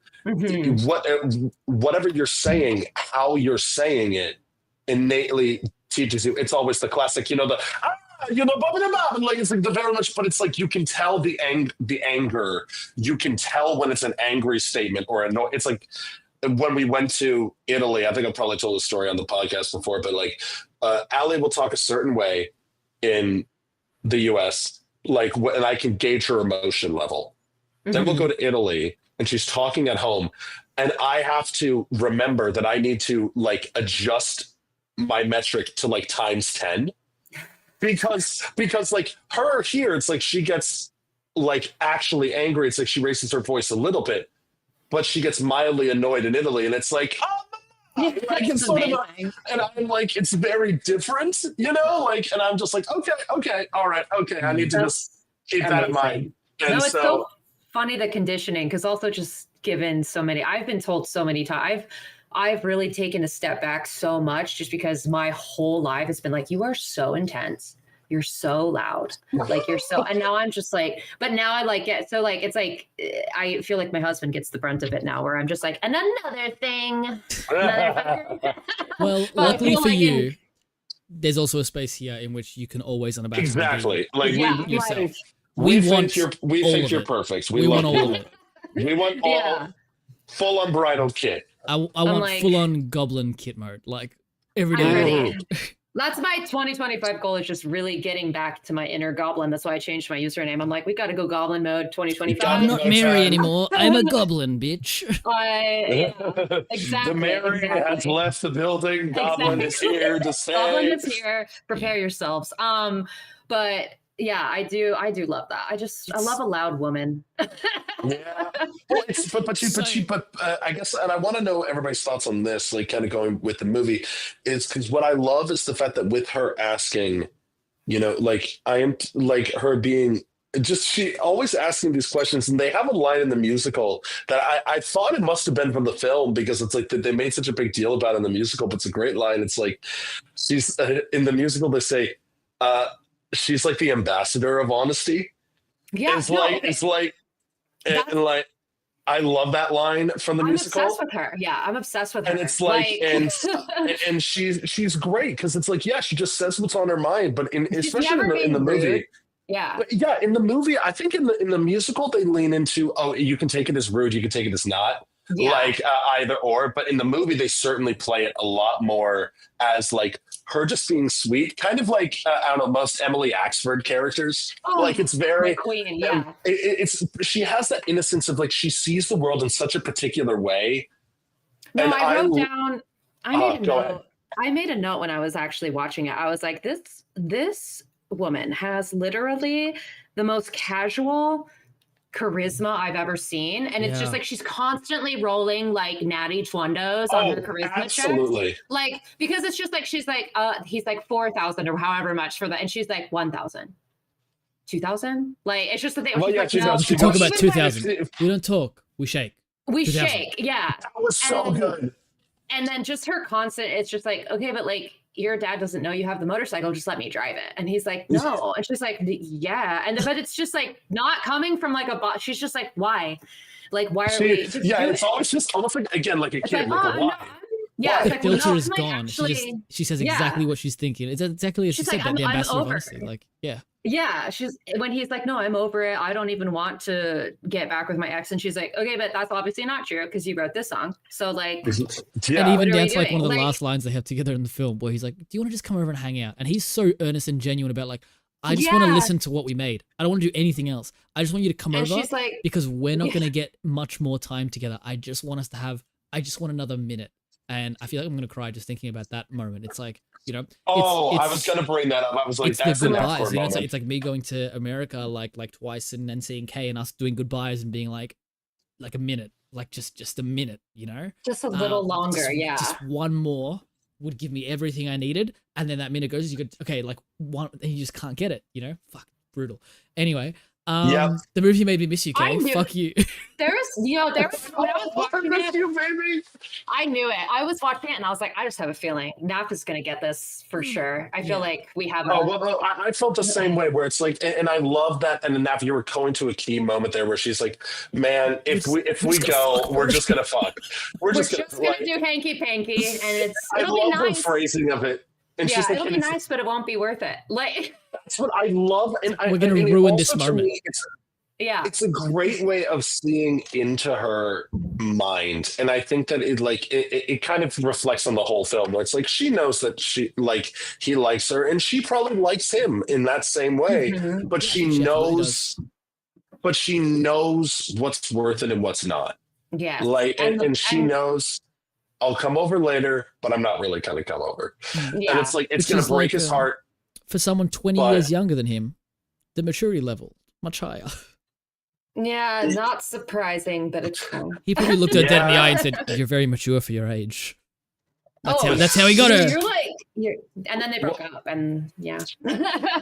Whatever you're saying, how you're saying it innately teaches you. It's always the classic, you know, the like it's like the very much, but it's like you can tell the anger. You can tell when it's an angry statement or it's like when we went to Italy. I think I probably told the story on the podcast before, but like Ali will talk a certain way in the US, like, and I can gauge her emotion level. Then we'll go to Italy and she's talking at home, and I have to remember that I need to like adjust my metric to like times 10. Because like her here, it's like she gets like actually angry. It's like she raises her voice a little bit, but she gets mildly annoyed in Italy, and it's like, oh, like it's sort of and I'm like, it's very different, you know, like, and I'm just like, okay, all right, okay, I need to just keep that in mind. And no, it's so funny, the conditioning, because also just given so many, I've been told so many times, I've really taken a step back so much just because my whole life has been like, you are so intense. You're so loud. Like you're so, and now I'm just like, but now I like get, so like, it's like, I feel like my husband gets the brunt of it now, where I'm just like, and another thing. Well, luckily for you, there's also a space here in which you can always unabashedly exactly. Like yourself. We think you're perfect. We want all of it. We want all full unbridled kit. I want like, full-on goblin kit mode, like every day. I'm ready. That's my 2025 goal, is just really getting back to my inner goblin. That's why I changed my username. I'm like, we got to go goblin mode 2025. I'm not Mary anymore. I'm a goblin, bitch. The Exactly. Mary has left the building. Goblin is here to stay. Goblin is here. Prepare yourselves. But yeah, I do love that. I love a loud woman. Yeah. Well, but I guess, and I want to know everybody's thoughts on this, like kind of going with the movie, is because what I love is the fact that with her asking, you know, like I am like her being just, she always asking these questions, and they have a line in the musical that I thought it must have been from the film, because it's like they made such a big deal about it in the musical, but it's a great line. It's like, she's in the musical, they say, she's like the ambassador of honesty. Yeah, it's like, I love that line from the musical. I'm obsessed with her. Yeah, I'm obsessed with her. And it's like, and she's great, because it's like, yeah, she just says what's on her mind. But especially in the movie, in the movie, I think in the musical they lean into, oh, you can take it as rude, you can take it as not. Like either or, but in the movie they certainly play it a lot more as like her just being sweet, kind of like I don't know, most Emily Axford characters. Like it's very queen, it's she has that innocence of like, she sees the world in such a particular way. No, and I wrote down, I made a note when I was actually watching it. I was like, this woman has literally the most casual charisma I've ever seen, and it's just like she's constantly rolling like natty twindos on her charisma chart. Like, because it's just like she's like he's like 4,000 or however much for that, and she's like 1,000 2,000. Like, it's just that they we talk about 2,000. We don't talk, we shake. Shake. That was so good. And then just her constant, it's just like, okay, but like, your dad doesn't know you have the motorcycle, just let me drive it. And he's like, no. And she's like, yeah. But it's just like not coming from like a boss. She's just like, why? Like, why are we? It's always just almost like, again, like a kid. Like, why? Yeah, the filter is gone. She says exactly what she's thinking. It's exactly as she said, that the ambassador of honesty. Like, yeah, when he's like, no, I'm over it. I don't even want to get back with my ex. And she's like, okay, but that's obviously not true because you wrote this song. So like, and even that's like one of the last lines they have together in the film, where he's like, do you want to just come over and hang out? And he's so earnest and genuine about like, I just want to listen to what we made. I don't want to do anything else. I just want you to come over because we're not going to get much more time together. I just want another minute. And I feel like I'm going to cry just thinking about that moment. It's like, you know. I was going to bring that up. I was like, it's that's the goodbyes. You know, it's like me going to America like twice and then seeing Kay and us doing goodbyes and being like a minute, like just a minute, you know. Just a little longer, Just one more would give me everything I needed, and then that minute goes. You could like one, and you just can't get it, you know. Fuck, brutal. Anyway, Yep. The movie made me miss you, I Kay. knew- Fuck you. There was when I was watching it, you, baby. I knew it. I was watching it and I was like, I just have a feeling Nap is going to get this for sure. I feel like we have. Oh, well, I felt the same way where it's like, and I love that. And then Nap, you were going to a key moment there where she's like, man, if we go, we're just going to fuck. We're just going to do hanky panky. And it'll I be love nice. the phrasing of it. And she's like, it'll be nice, but it won't be worth it. Like, that's what I love. And we're going to ruin this moment. It's a great way of seeing into her mind, and I think that it kind of reflects on the whole film. Where it's like she knows that he likes her, and she probably likes him in that same way. Mm-hmm. But she knows what's worth it and what's not. Yeah, and she knows. I'll come over later, but I'm not really going to come over. Yeah. And it's like it's going to break his heart. For someone 20 years younger than him, the maturity level much higher. Yeah, not surprising, but it's true. He probably looked her dead in the eye and said, "You're very mature for your age." That's how he got her. And then they broke up, and yeah.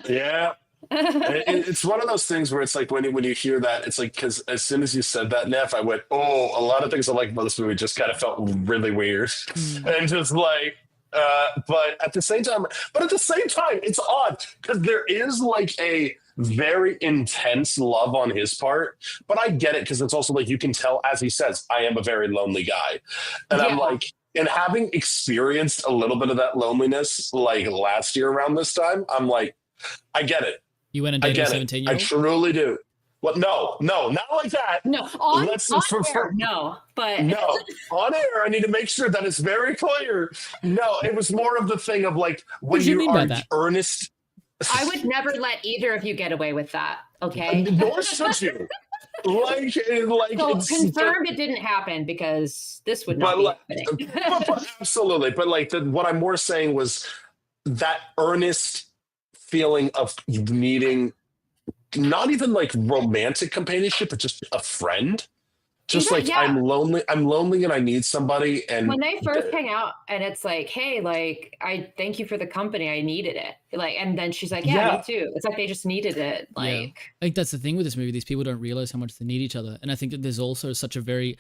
Yeah. It's one of those things where it's like when you hear that, it's like, because as soon as you said that, Neff, I went, oh, a lot of things I like about this movie just kind of felt really weird. And just like, but at the same time, it's odd because there is like a very intense love on his part, but I get it because it's also like you can tell, as he says, I am a very lonely guy. And I'm like, and having experienced a little bit of that loneliness like last year around this time, I'm like, I get it. You went and dated a 17-year-old? I truly do. Well, no, not like that. No, on air, no, but no, on air, I need to make sure that it's very clear. No, it was more of the thing of like when you are earnest. I would never let either of you get away with that. Okay, nor should you. Like so confirmed it didn't happen because this would not be happening. Absolutely, but like what I'm more saying was that earnest feeling of needing not even like romantic companionship, but just a friend. Just I'm lonely and I need somebody. And when they first hang out and it's like, hey, like, I thank you for the company. I needed it. Like, and then she's like, yeah, me too. It's like they just needed it. Like, I think that's the thing with this movie. These people don't realize how much they need each other. And I think that there's also such a very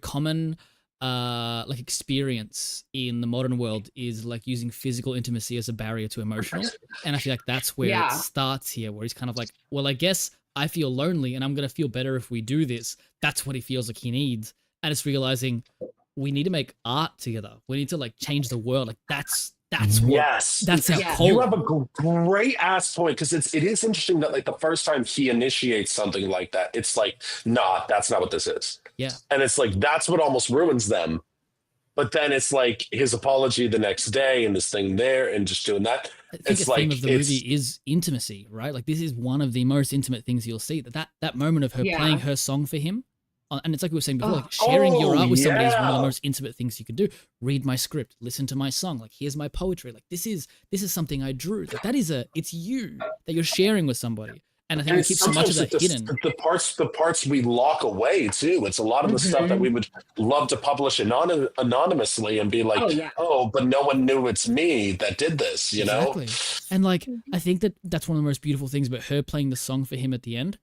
common like experience in the modern world is like using physical intimacy as a barrier to emotional. And I feel like that's where it starts here, where he's kind of like, well, I guess I feel lonely and I'm going to feel better if we do this. That's what he feels like he needs. And it's realizing we need to make art together. We need to like change the world. Like that's our call. You have a great ass point because it is interesting that like the first time he initiates something like that, it's like, nah, that's not what this is. Yeah. And it's like, that's what almost ruins them. But then it's like his apology the next day and this thing there and just doing that. I think the theme of the movie is intimacy, right? Like this is one of the most intimate things you'll see. That moment of her playing her song for him. And it's like we were saying before, like sharing your art with somebody is one of the most intimate things you could do. Read my script, listen to my song. Like, here's my poetry. Like, this is something I drew. Like, it's you that you're sharing with somebody. And I think we keep so much of that hidden. The parts we lock away too. It's a lot of the stuff that we would love to publish anonymously and be like, oh, but no one knew it's me that did this, you know? And like, I think that's one of the most beautiful things about her playing the song for him at the end.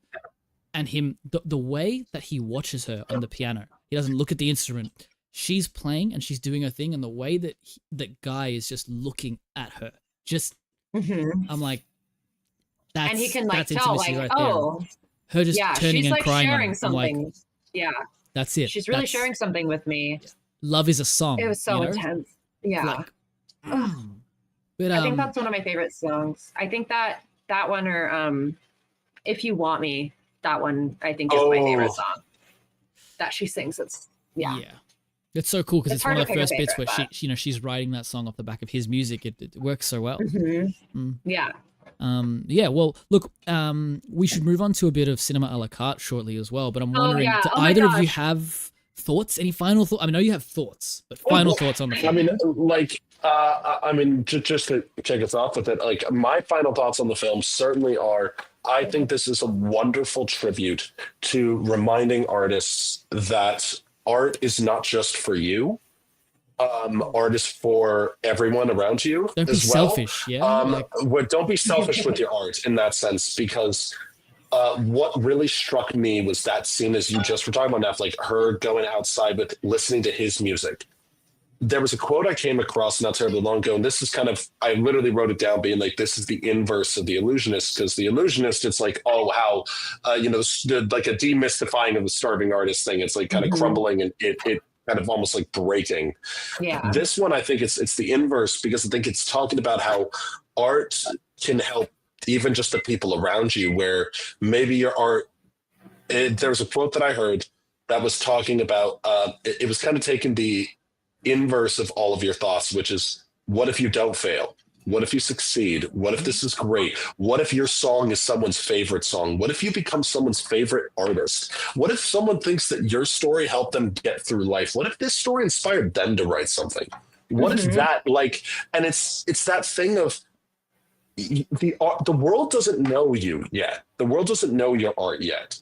And him, the way that he watches her on the piano, he doesn't look at the instrument. She's playing and she's doing her thing, and the way that that guy is just looking at her, just I'm like, that's and he can like that's tell, like, right oh, there. Her just turning she's and like crying. Sharing something. Like, that's it. She's really sharing something with me. Love is a song. It was so intense. Yeah, but I think that's one of my favorite songs. I think that one or If You Want Me. That one, I think, is my favorite song that she sings. It's it's so cool because it's one of the first bits where she's writing that song off the back of his music. It works so well. Well, look, we should move on to a bit of cinema a la carte shortly as well. But I'm wondering, do either of you have thoughts? Any final thoughts? I know you have thoughts, but final thoughts on the film. Just to kick us off with it, like my final thoughts on the film certainly are, I think this is a wonderful tribute to reminding artists that art is not just for you. Art is for everyone around you. Don't be selfish, don't be selfish with your art in that sense, because what really struck me was that scene, as you just were talking about, Neff, like her going outside with listening to his music. There was a quote I came across not terribly long ago, and this is kind of, I literally wrote it down being like, this is the inverse of the illusionist, because the illusionist, it's like, oh, how, like a demystifying of the starving artist thing. It's like kind of crumbling and it kind of almost like breaking. Yeah. This one, I think it's the inverse, because I think it's talking about how art can help even just the people around you, where maybe your art, there was a quote that I heard that was talking about, it was kind of taking the inverse of all of your thoughts, which is, what if you don't fail? What if you succeed? What if this is great? What if your song is someone's favorite song? What if you become someone's favorite artist? What if someone thinks that your story helped them get through life? What if this story inspired them to write something? What if that, like, and it's that thing of the world doesn't know you yet. The world doesn't know your art yet.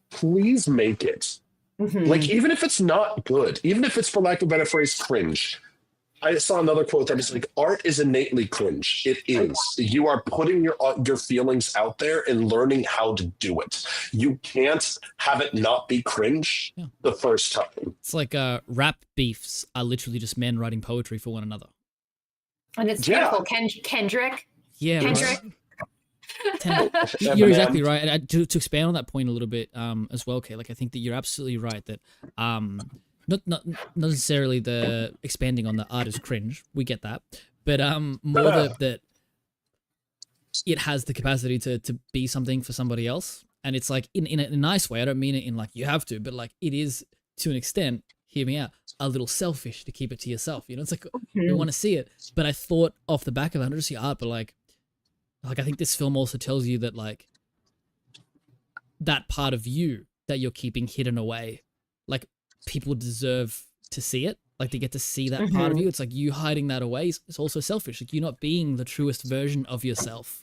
Please make it. Like, even if it's not good, even if it's, for lack of a better phrase, cringe. I saw another quote that was like, art is innately cringe. It is. You are putting your feelings out there and learning how to do it. You can't have it not be cringe the first time. It's like rap beefs are literally just men writing poetry for one another. And it's beautiful. Kendrick. Yeah. Kendrick. Right. You're exactly right. And to expand on that point a little bit as well, Kay, like I think that you're absolutely right that not necessarily the expanding on the art is cringe. We get that. But more that it has the capacity to be something for somebody else. And it's like in a nice way. I don't mean it in like you have to, but like it is to an extent, hear me out, a little selfish to keep it to yourself. You know, it's like we want to see it. But I thought off the back of it, not just the art, but like I think this film also tells you that like that part of you that you're keeping hidden away, like people deserve to see it. Like they get to see that part of you. It's like you hiding that away is also selfish. Like you're not being the truest version of yourself.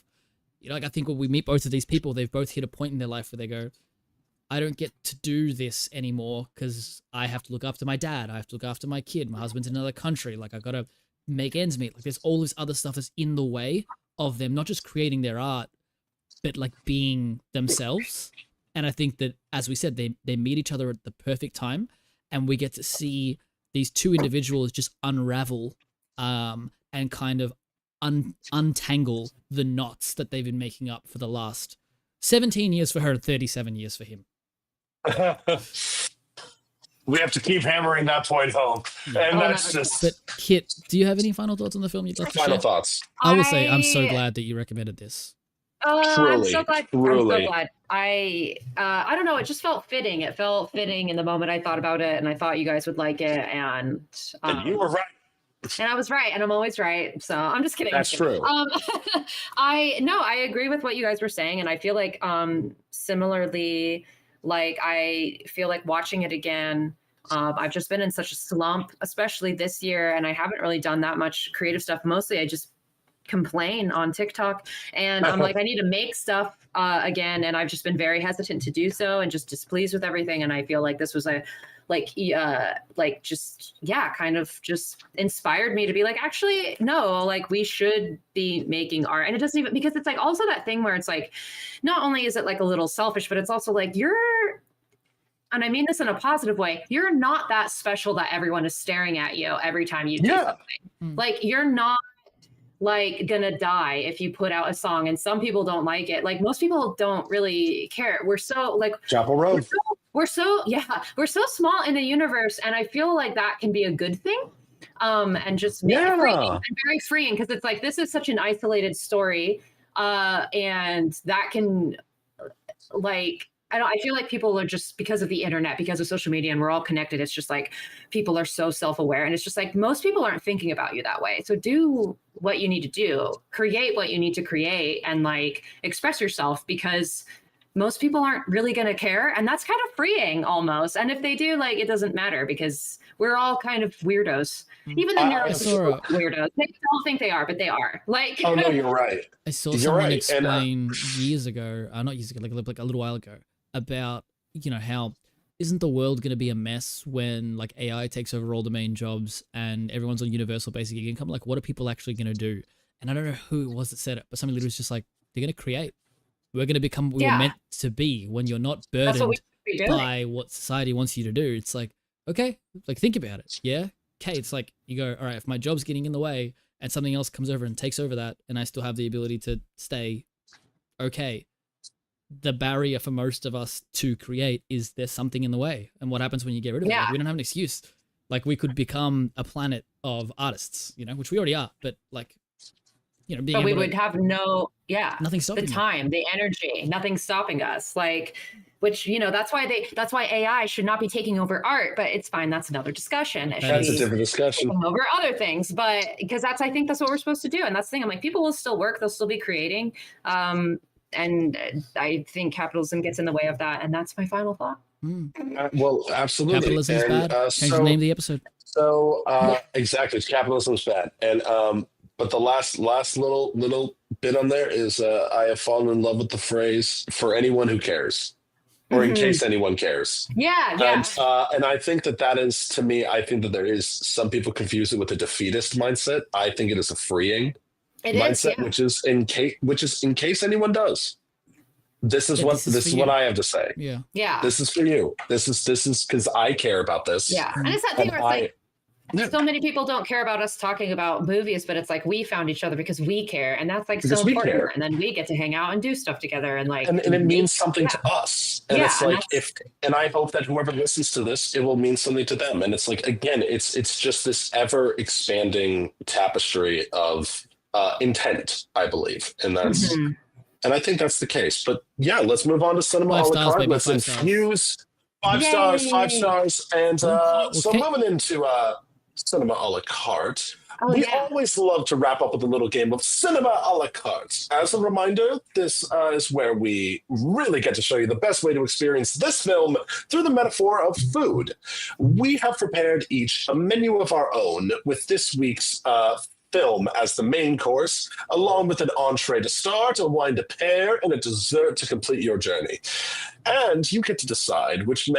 You know, like I think when we meet both of these people, they've both hit a point in their life where they go, I don't get to do this anymore because I have to look after my dad. I have to look after my kid. My husband's in another country. Like I got to make ends meet. Like there's all this other stuff that's in the way of them, not just creating their art, but like being themselves. And I think that, as we said, they meet each other at the perfect time, and we get to see these two individuals just unravel and kind of untangle the knots that they've been making up for the last 17 years for her and 37 years for him. We have to keep hammering that point home. And that's just... But Kit, do you have any final thoughts on the film you'd like to share? Final thoughts. I will say I'm so glad that you recommended this. Truly, I'm so glad. truly. I'm so glad. I don't know. It just felt fitting. It felt fitting in the moment I thought about it, and I thought you guys would like it. And you were right. And I was right, and I'm always right. So I'm just kidding. That's true. I agree with what you guys were saying, and I feel like similarly, like I feel like watching it again. I've just been in such a slump, especially this year, and I haven't really done that much creative stuff. Mostly, I just complain on TikTok, and I'm like, I need to make stuff again, and I've just been very hesitant to do so, and just displeased with everything. And I feel like this was kind of just inspired me to be like, actually, no, like we should be making art. And it doesn't even, because it's like also that thing where it's like, not only is it like a little selfish, but it's also like and I mean this in a positive way, you're not that special that everyone is staring at you every time you do something. Like you're not like gonna die if you put out a song and some people don't like it. Like most people don't really care. We're so like Chapel Road. We're so small in the universe, and I feel like that can be a good thing. And just make it freeing and very freeing, because it's like this is such an isolated story, and that can like I feel like people are just, because of the internet, because of social media, and we're all connected. It's just like people are so self-aware, and it's just like most people aren't thinking about you that way. So do what you need to do, create what you need to create, and like express yourself, because most people aren't really going to care. And that's kind of freeing almost. And if they do, like, it doesn't matter, because we're all kind of weirdos. Even the neurotypical weirdos. They don't think they are, but they are. Like, oh no, you're right. I saw someone explain years ago, not years ago, like a little while ago, about, you know, how isn't the world going to be a mess when like AI takes over all the main jobs and everyone's on universal basic income? Like, what are people actually going to do? And I don't know who it was that said it, but somebody literally was just like, they're going to create. We're going to become what we were meant to be when you're not That's what we burdened should be doing. by what society wants you to do. It's like, okay, like think about it. Yeah. Okay. It's like you go, all right, if my job's getting in the way and something else comes over and takes over that, and I still have the ability to stay okay, the barrier for most of us to create is there's something in the way. And what happens when you get rid of it? Like, we don't have an excuse. Like we could become a planet of artists, you know, which we already are, but like, you know, being but we able would to, have nothing stopping the time, the energy, nothing stopping us. Like, which, you know, that's why AI should not be taking over art, but it's fine. That's another discussion. That's a different discussion. Over other things, but because I think that's what we're supposed to do. And that's the thing. I'm like, people will still work. They'll still be creating. And I think capitalism gets in the way of that. And that's my final thought. Well, absolutely. Capitalism is bad. Change the name of the episode. So exactly, capitalism's bad. And but the last little bit on there is I have fallen in love with the phrase "for anyone who cares," or in case anyone cares. Yeah. And I think that is, to me, I think that there is some people confuse it with a defeatist mindset. I think it is a freeing mindset, which is in case anyone does. This is what I have to say. Yeah. This is for you. This is because I care about this. Yeah. And it's that thing where it's like, so many people don't care about us talking about movies, but it's like we found each other because we care, and that's like because so important. And then we get to hang out and do stuff together, and like, and it means something to us. And it's like and I hope that whoever listens to this, it will mean something to them. And it's like, again, it's just this ever expanding tapestry of intent, I believe, and that's and I think that's the case. But yeah, let's move on to cinema a la carte. Let's infuse 5 stars, and so moving into cinema a la carte. We always love to wrap up with a little game of cinema a la carte. As a reminder, this is where we really get to show you the best way to experience this film through the metaphor of food. We have prepared each a menu of our own with this week's film as the main course, along with an entree to start, a wine to pair, and a dessert to complete your journey. And you get to decide which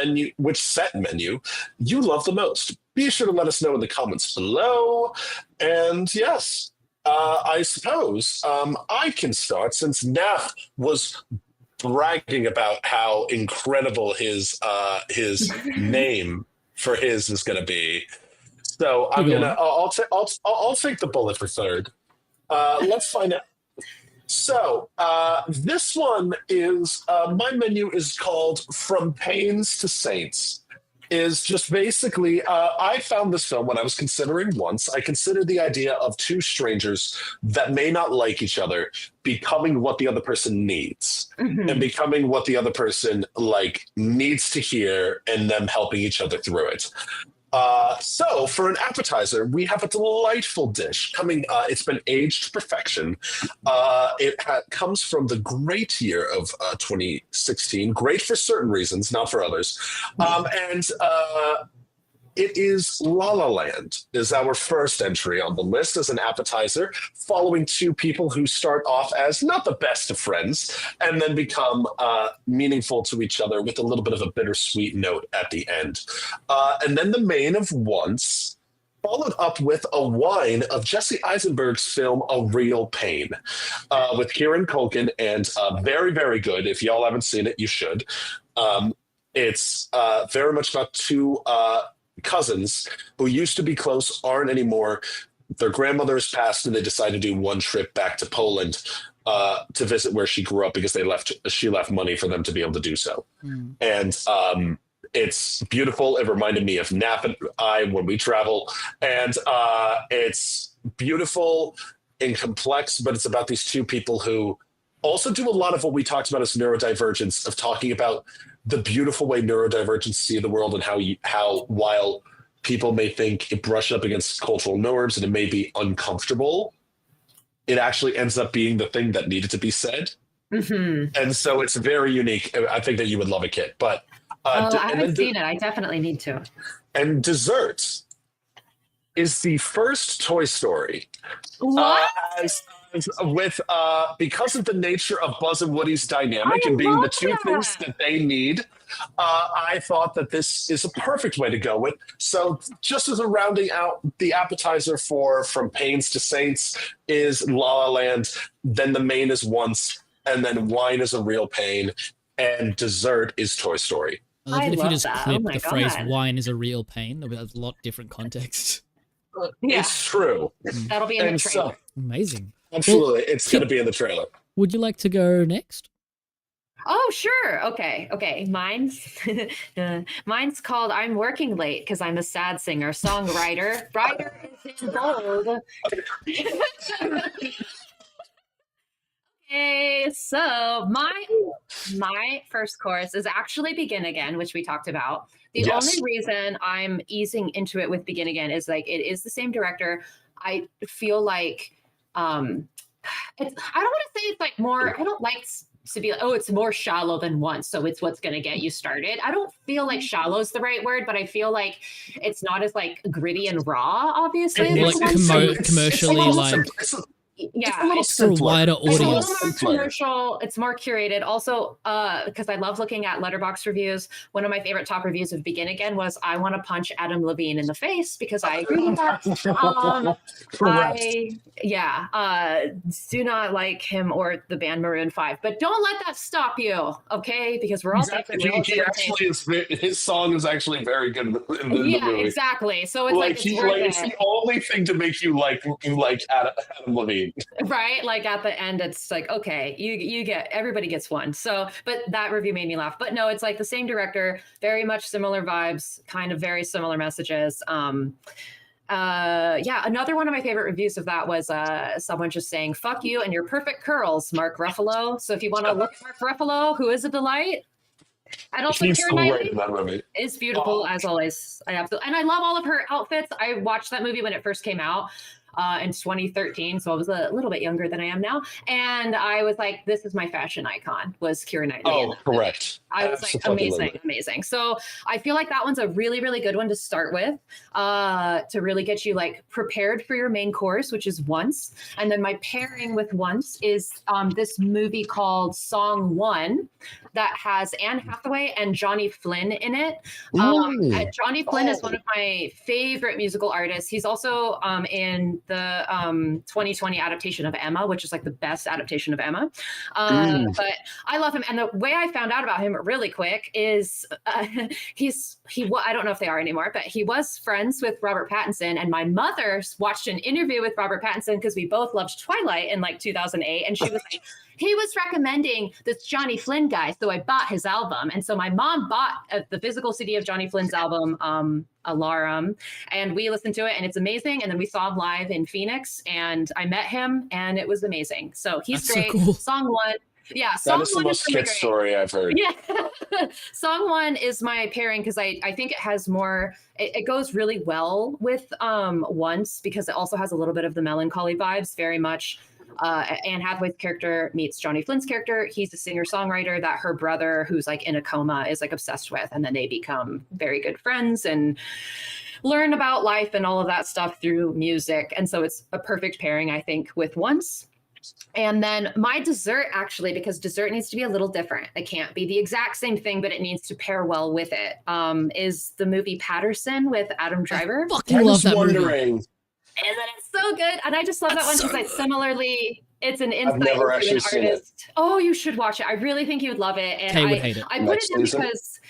set menu you love the most. Be sure to let us know in the comments below. And yes, I suppose I can start, since Naf was bragging about how incredible his name for his is going to be. So I'll take the bullet for third. Let's find out. So this one is my menu is called From Pains to Saints. Is just basically I found this film when I was considering once. I considered the idea of two strangers that may not like each other becoming what the other person needs and becoming what the other person needs to hear, and them helping each other through it. So for an appetizer, we have a delightful dish coming. It's been aged to perfection. It comes from the great year of 2016. Great for certain reasons, not for others. And it is La La Land is our first entry on the list as an appetizer, following two people who start off as not the best of friends and then become meaningful to each other with a little bit of a bittersweet note at the end. And then the main of Once, followed up with a wine of Jesse Eisenberg's film A Real Pain, with Kieran Culkin, and very, very good. If y'all haven't seen it, you should. It's very much about two cousins who used to be close, aren't anymore. Their grandmother has passed, and they decide to do one trip back to Poland to visit where she grew up, because she left money for them to be able to do so. And it's beautiful. It reminded me of Nap and I when we travel, and it's beautiful and complex, but it's about these two people who also do a lot of what we talked about as neurodivergence, of talking about the beautiful way neurodivergents see the world, and how while people may think it brushed up against cultural norms and it may be uncomfortable, it actually ends up being the thing that needed to be said. And so it's very unique. I think that you would love it, Kit. But I haven't seen it. I definitely need to. And dessert is the first Toy Story. What? Because of the nature of Buzz and Woody's dynamic and being the two things that they need, I thought that this is a perfect way to go with. So just as a rounding out, the appetizer for From Pains to Saints is La La Land. Then the main is Once. and then wine is a real pain, and dessert is Toy Story. I love that if you love just that. clip Oh my the phrase God. "wine is a real pain," there'll be a lot different context. Yeah. It's true. That'll be in the And trailer. so, Amazing. absolutely, it's going to be in the trailer. Would you like to go next? Oh, sure. Okay. Mine's called "I'm Working Late" because I'm a sad singer, songwriter. Writer is in bold. Okay, so my first chorus is actually "Begin Again," which we talked about. The Yes. only reason I'm easing into it with "Begin Again" is like it is the same director. I feel like I don't want to say it's like more. I don't like to be like, oh, it's more shallow than Once, so it's what's going to get you started. I don't feel like shallow is the right word, but I feel like it's not as like gritty and raw. Obviously, More as like Once. commercially, like Yeah, for a wider it's a little audience. more commercial. It's more curated. Also, because I love looking at Letterboxd reviews. One of my favorite top reviews of "Begin Again" was "I want to punch Adam Levine in the face" because I agree with that. Do not like him or the band Maroon 5, but don't let that stop you, okay? Because we're all Exactly. His song is actually very good in the movie. Exactly. So it's it's the only thing to make you like Adam Levine. Right, like at the end it's like, okay, you get, everybody gets one. So but that review made me laugh. But no, it's like the same director, very much similar vibes, kind of very similar messages. Another one of my favorite reviews of that was someone just saying "fuck you and your perfect curls, Mark Ruffalo." So if you want to look at Mark Ruffalo, who is a delight, and also He's Keira great Knightley in that movie. is beautiful as always. I love all of her outfits. I watched that movie when it first came out in 2013, so I was a little bit younger than I am now, and I was like, this is my fashion icon, was Keira Knightley. Oh, correct. I was like, amazing. So I feel like that one's a really, really good one to start with, to really get you like prepared for your main course, which is Once. And then my pairing with Once is this movie called Song One that has Anne Hathaway and Johnny Flynn in it. Johnny Flynn is one of my favorite musical artists. He's also in the 2020 adaptation of Emma, which is like the best adaptation of Emma. But I love him. And the way I found out about him really quick is I don't know if they are anymore, but he was friends with Robert Pattinson. And my mother watched an interview with Robert Pattinson because we both loved Twilight in like 2008. And she was like, he was recommending this Johnny Flynn guy, so I bought his album. And so my mom bought the physical CD of Johnny Flynn's album, Alarum, and we listened to it, and it's amazing. And then we saw him live in Phoenix, and I met him, and it was amazing. So he's great. So cool. Song One. Yeah, Song that is the most kid story I've heard. Yeah, Song One is my pairing because I think it has more. It goes really well with Once because it also has a little bit of the melancholy vibes, very much. Anne Hathaway's character meets Johnny Flynn's character. He's a singer-songwriter that her brother, who's like in a coma, is like obsessed with, and then they become very good friends and learn about life and all of that stuff through music. And so it's a perfect pairing, I think, with Once. And then my dessert, actually, because dessert needs to be a little different. It can't be the exact same thing, but it needs to pair well with it. Is the movie Patterson with Adam Driver. I fucking love that movie. And then it's so good. And I just love that one because it's similarly, it's an insight into an artist. It. Oh, you should watch it. I really think you would love it. And Kay would hate it. I put it in because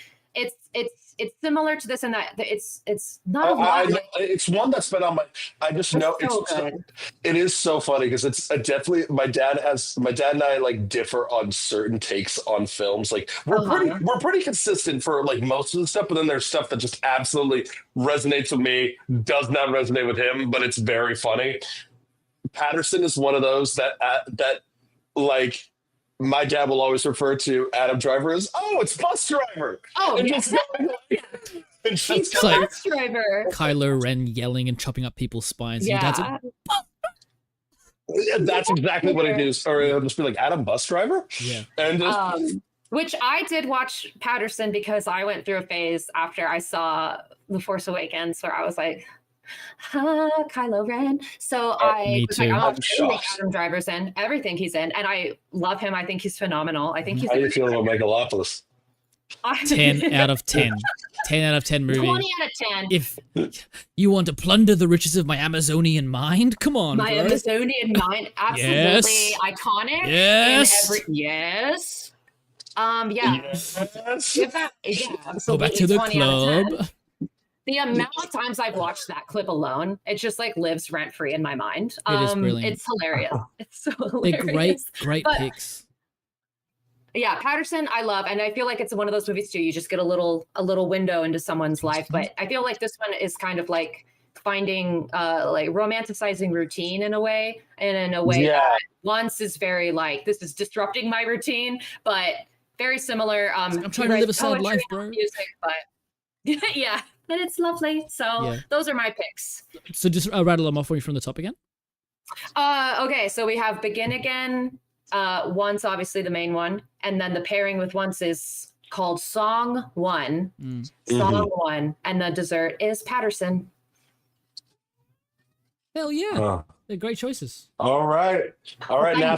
it's similar to this and that. It's not a lot. It's one that's been on my. I just know it is so funny because it's definitely my dad and I like differ on certain takes on films. Like we're pretty consistent for like most of the stuff, but then there's stuff that just absolutely resonates with me, does not resonate with him, but it's very funny. Patterson is one of those that like. My dad will always refer to Adam Driver as, it's Bus Driver. Oh, and yes. He's the Bus Driver. Kylo Ren yelling and chopping up people's spines. Yeah. And that's exactly what it is. Or it'll just be like, Adam Bus Driver? Yeah. And which I did watch Patterson because I went through a phase after I saw The Force Awakens where I was like, Kylo Ren. So I was like, everything Adam Driver's in, everything he's in, and I love him. I think he's phenomenal. I think he's. How do you feel about Megalopolis? 10 out of 10. 10 out of 10 movie. 20 out of 10. If you want to plunder the riches of my Amazonian mind, come on, My bro. Amazonian mind, absolutely Yes. iconic. Yes. Yes. Yeah. Yes. Give that, yeah, absolutely. Go back to the 20 out of 10. club. The amount of times I've watched that clip alone, it just like lives rent free in my mind. It is brilliant. It's hilarious. It's so They're hilarious. great But- picks. Yeah, Patterson, I love, and I feel like it's one of those movies too. You just get a little window into someone's life, but I feel like this one is kind of like finding, like romanticizing routine in a way, and in a way that once is very like this is disrupting my routine, but very similar. I'm trying to live a sad life, bro. Music, but yeah, and it's lovely. So those are my picks. So just rattle them off for you from the top again. Okay, so we have Begin Again. Once, obviously the main one, and then the pairing with Once is called Song One. Song One, and the dessert is Patterson. Hell yeah, they're great choices. All right, now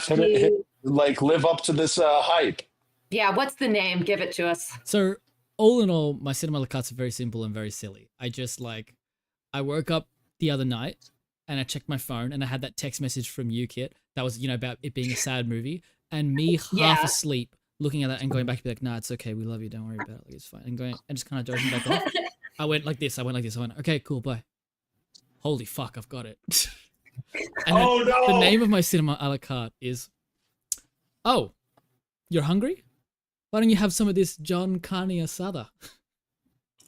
like live up to this hype. Yeah, what's the name? Give it to us. So all in all, my cinema a la cartes are very simple and very silly. I woke up the other night and I checked my phone and I had that text message from you, Kit, that was, about it being a sad movie, and me half asleep looking at that and going back to be like, nah, it's okay, we love you, don't worry about it, like, it's fine, and going and just kind of dozing back off. I went like this, I went, okay, cool, bye. Holy fuck, I've got it. And no! The name of my cinema a la carte is, oh, you're hungry? Why don't you have some of this John Carney asada?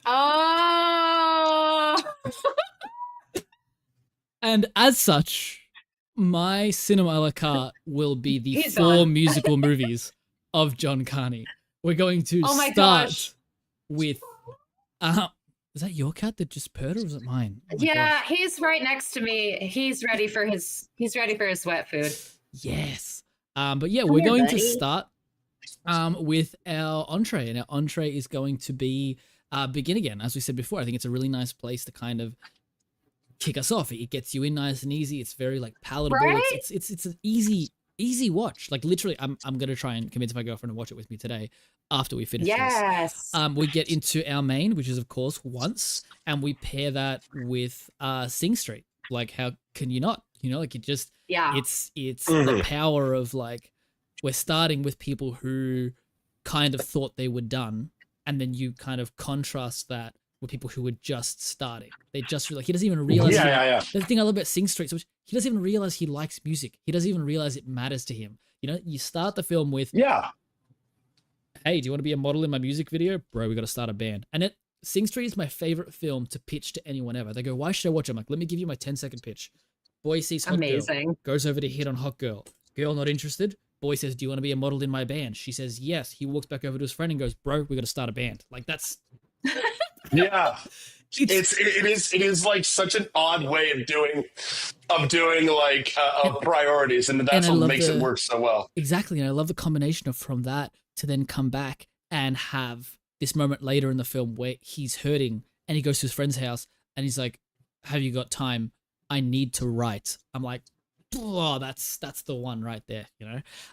Oh! And as such, my cinema a la carte will be the He's 4 on. musical movies of John Carney. We're going to Oh my start gosh. with... is that your cat that just purred, or was it mine? Oh my Yeah, gosh. he's right next to me. He's ready for his sweat food. Yes. But yeah, we're here, going to buddy. start with our entree, and our entree is going to be Begin Again. As we said before, I think it's a really nice place to kind of kick us off. It gets you in nice and easy. It's very like palatable. Right? It's an easy watch. Like literally, I'm gonna try and convince my girlfriend to watch it with me today after we finish Yes. this. We get into our main, which is of course Once, and we pair that with Sing Street. Like how can you not? Like it just it's the power of like we're starting with people who kind of thought they were done, and then you kind of contrast that with people who were just starting. They just like he doesn't even realize. The thing I love about Sing Street, so he doesn't even realize he likes music. He doesn't even realize it matters to him. You start the film with, hey, do you want to be a model in my music video, bro? We got to start a band. And Sing Street is my favorite film to pitch to anyone ever. They go, why should I watch it? I'm like, let me give you my 10-second pitch. Boy sees hot Amazing. girl, goes over to hit on hot girl. Girl not interested. Boy says, do you want to be a model in my band? She says yes. He walks back over to his friend and goes, bro, we got to start a band. Like that's. Yeah, it is like such an odd way of doing like priorities, and that's what makes it work so well. Exactly, and I love the combination of from that to then come back and have this moment later in the film where he's hurting and he goes to his friend's house and he's like, have you got time? I need to write. I'm like, oh, that's the one right there,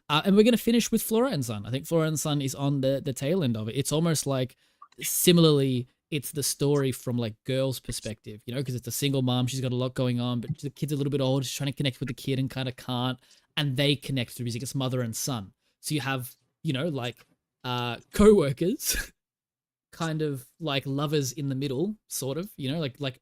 and we're gonna finish with Flora and Son. I think Flora and Son is on the tail end of it. It's almost like similarly it's the story from like girl's perspective, because it's a single mom, she's got a lot going on, but the kid's a little bit old, she's trying to connect with the kid and kind of can't, and they connect through music. It's mother and son, so you have like co-workers kind of like lovers in the middle, sort of, like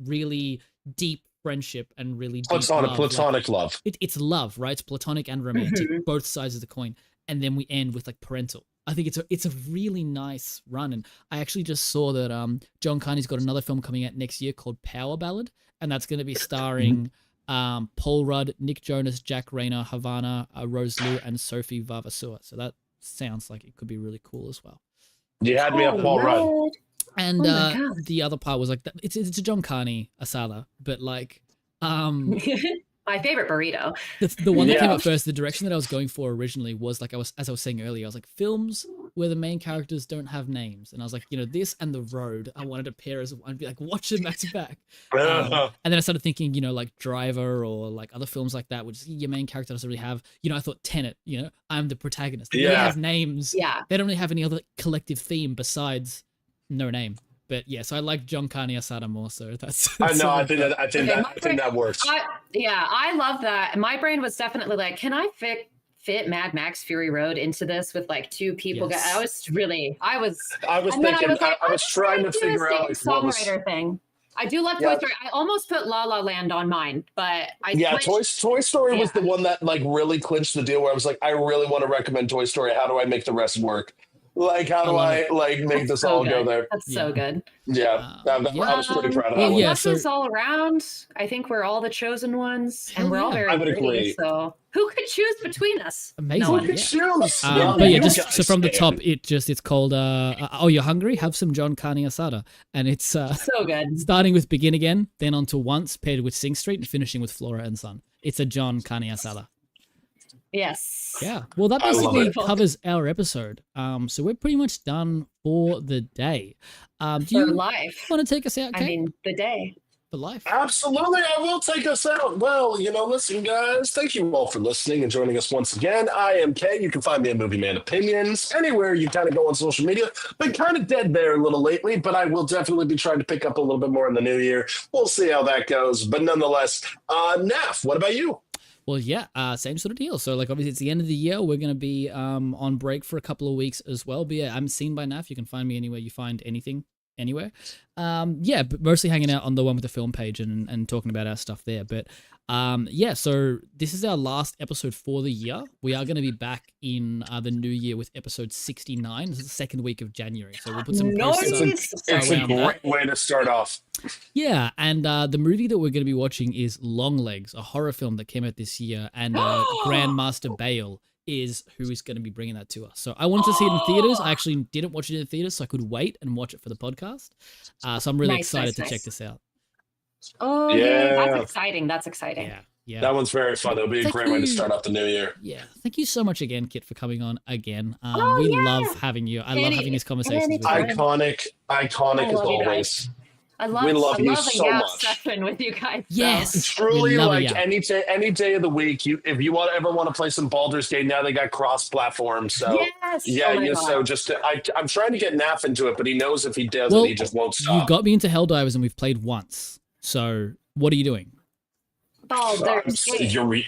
really deep friendship and really deep platonic love. It's love, right? It's platonic and romantic, both sides of the coin. And then we end with like parental. I think it's a really nice run. And I actually just saw that John Carney's got another film coming out next year called Power Ballad, and that's going to be starring Paul Rudd, Nick Jonas, Jack Rayner, Havana, Rose Liu, and Sophie Vavasseur. So that sounds like it could be really cool as well. You had me at Paul Rudd. And the other part was like, it's a John Carney asada, but like, my my favorite burrito. The one that came Yeah. up first, the direction that I was going for originally was like as I was saying earlier, I was like films where the main characters don't have names, and I was like, this and The Road, I wanted to pair as one, be like watch them back to back. And then I started thinking, like Driver or like other films like that, which your main character doesn't really have. I thought Tenet. I'm the protagonist. They have names. Yeah. They don't really have any other collective theme besides no name. But yeah, so I like John Carney Asada more. So that's I know. I think that works. I love that. My brain was definitely like, can I fit Mad Max Fury Road into this with like two people? Yes. I was thinking. I was trying to figure out like, what was songwriter thing. I do love Toy Story. I almost put La La Land on mine, but Toy Story was the one that like really clinched the deal where I was like, I really want to recommend Toy Story. How do I make the rest work? Like, how do I like make this all go there? That's so good. Yeah, I was pretty proud of that. Well, one. Lessons all around. I think we're all the chosen ones, and we're all very I would pretty, agree. So who could choose between us? Amazing. No Who one. could choose? But yeah, just so from the top, it's called "Oh, You're Hungry? Have some John Carney Asada," and it's So good. starting with Begin Again, then on to Once, paired with Sing Street, and finishing with Flora and Son. It's a John Carney Asada. Yes. Yeah. Well, that I love basically it. covers our episode. So we're pretty much done for the day. Do For you life. want to take us out, Kate? I mean, the day. For life. Absolutely, I will take us out. Well, listen, guys, thank you all for listening and joining us once again. I am Kay. You can find me at Movie Man Opinions, anywhere you kind of go on social media. Been kind of dead there a little lately, but I will definitely be trying to pick up a little bit more in the new year. We'll see how that goes. But nonetheless, Naf, what about you? Well, yeah, same sort of deal. So, like, obviously, it's the end of the year. We're going to be on break for a couple of weeks as well. But yeah, I'm Seen by Naf. You can find me anywhere you find anything, anywhere. Yeah, but mostly hanging out on the one with the film page and talking about our stuff there. But yeah, so this is our last episode for the year. We are going to be back in the new year with episode 69. This is the second week of January. So we'll put some posts It's a great way to start off. Yeah, and the movie that we're going to be watching is Longlegs, a horror film that came out this year, and Grandmaster Bale is who is going to be bringing that to us. So I wanted to see it in theaters. I actually didn't watch it in theaters, so I could wait and watch it for the podcast. So I'm really excited to check this out. Oh, yeah. That's exciting. That's exciting. Yeah. Yeah. That one's very fun. It'll be a great way to start off the new year. Yeah. Thank you so much again, Kit, for coming on again. We love having you. I love having these conversations with you. Iconic as always. I love you a so gap much. session with you guys. Yes. Truly, love like it, any day of the week, if you ever want to play some Baldur's Gate, now they got cross-platform. So Yes. yeah, Oh my God. So I'm trying to get Naf into it, but he knows if he does Well, it, he just won't stop. You got me into Helldivers and we've played once. So what are you doing? Baldur's Gate. You're right.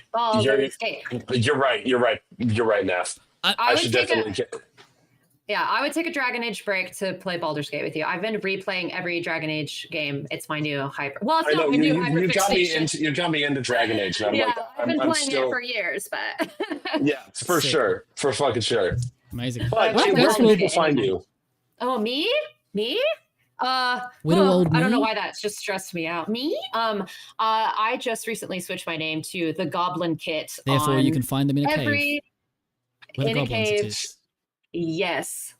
You're right, Naf. I should definitely get. Yeah, I would take a Dragon Age break to play Baldur's Gate with you. I've been replaying every Dragon Age game. It's my new hyper. Well, it's not my new hyper fixation. You got me into Dragon Age. And I've been playing it for years, but yeah, for sure, for fucking sure. Amazing. But Well, where that's can what people find you? Oh, me? Widow old I don't know me? why that's just stressed me out. Me? I just recently switched my name to the Goblin Kit. Therefore, you can find them in a cave. Where the In a goblins cave. it is. Yes,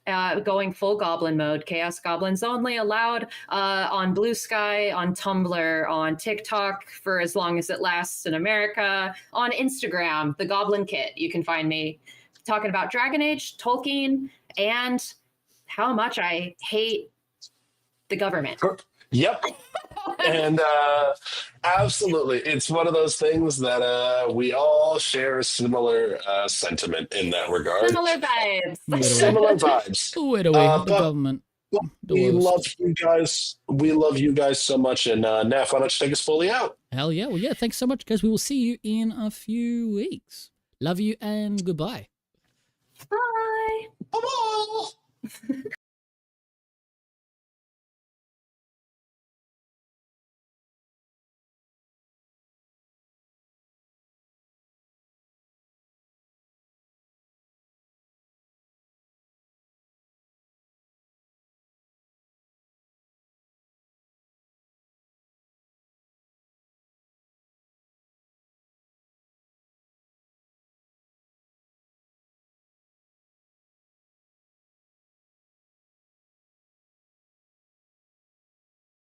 going full goblin mode. Chaos goblins only allowed on Blue Sky, on Tumblr, on TikTok for as long as it lasts in America, on Instagram, the Goblin Kit. You can find me talking about Dragon Age, Tolkien, and how much I hate the government. Yep. And absolutely, it's one of those things that we all share a similar sentiment in that regard. Similar vibes. Similar vibes. Wait away, the but- government. The We worst. love you guys. We love you guys so much. And Naf, why don't you take us fully out? Hell yeah. Well, yeah, thanks so much, guys. We will see you in a few weeks. Love you and goodbye. Bye. Bye-bye.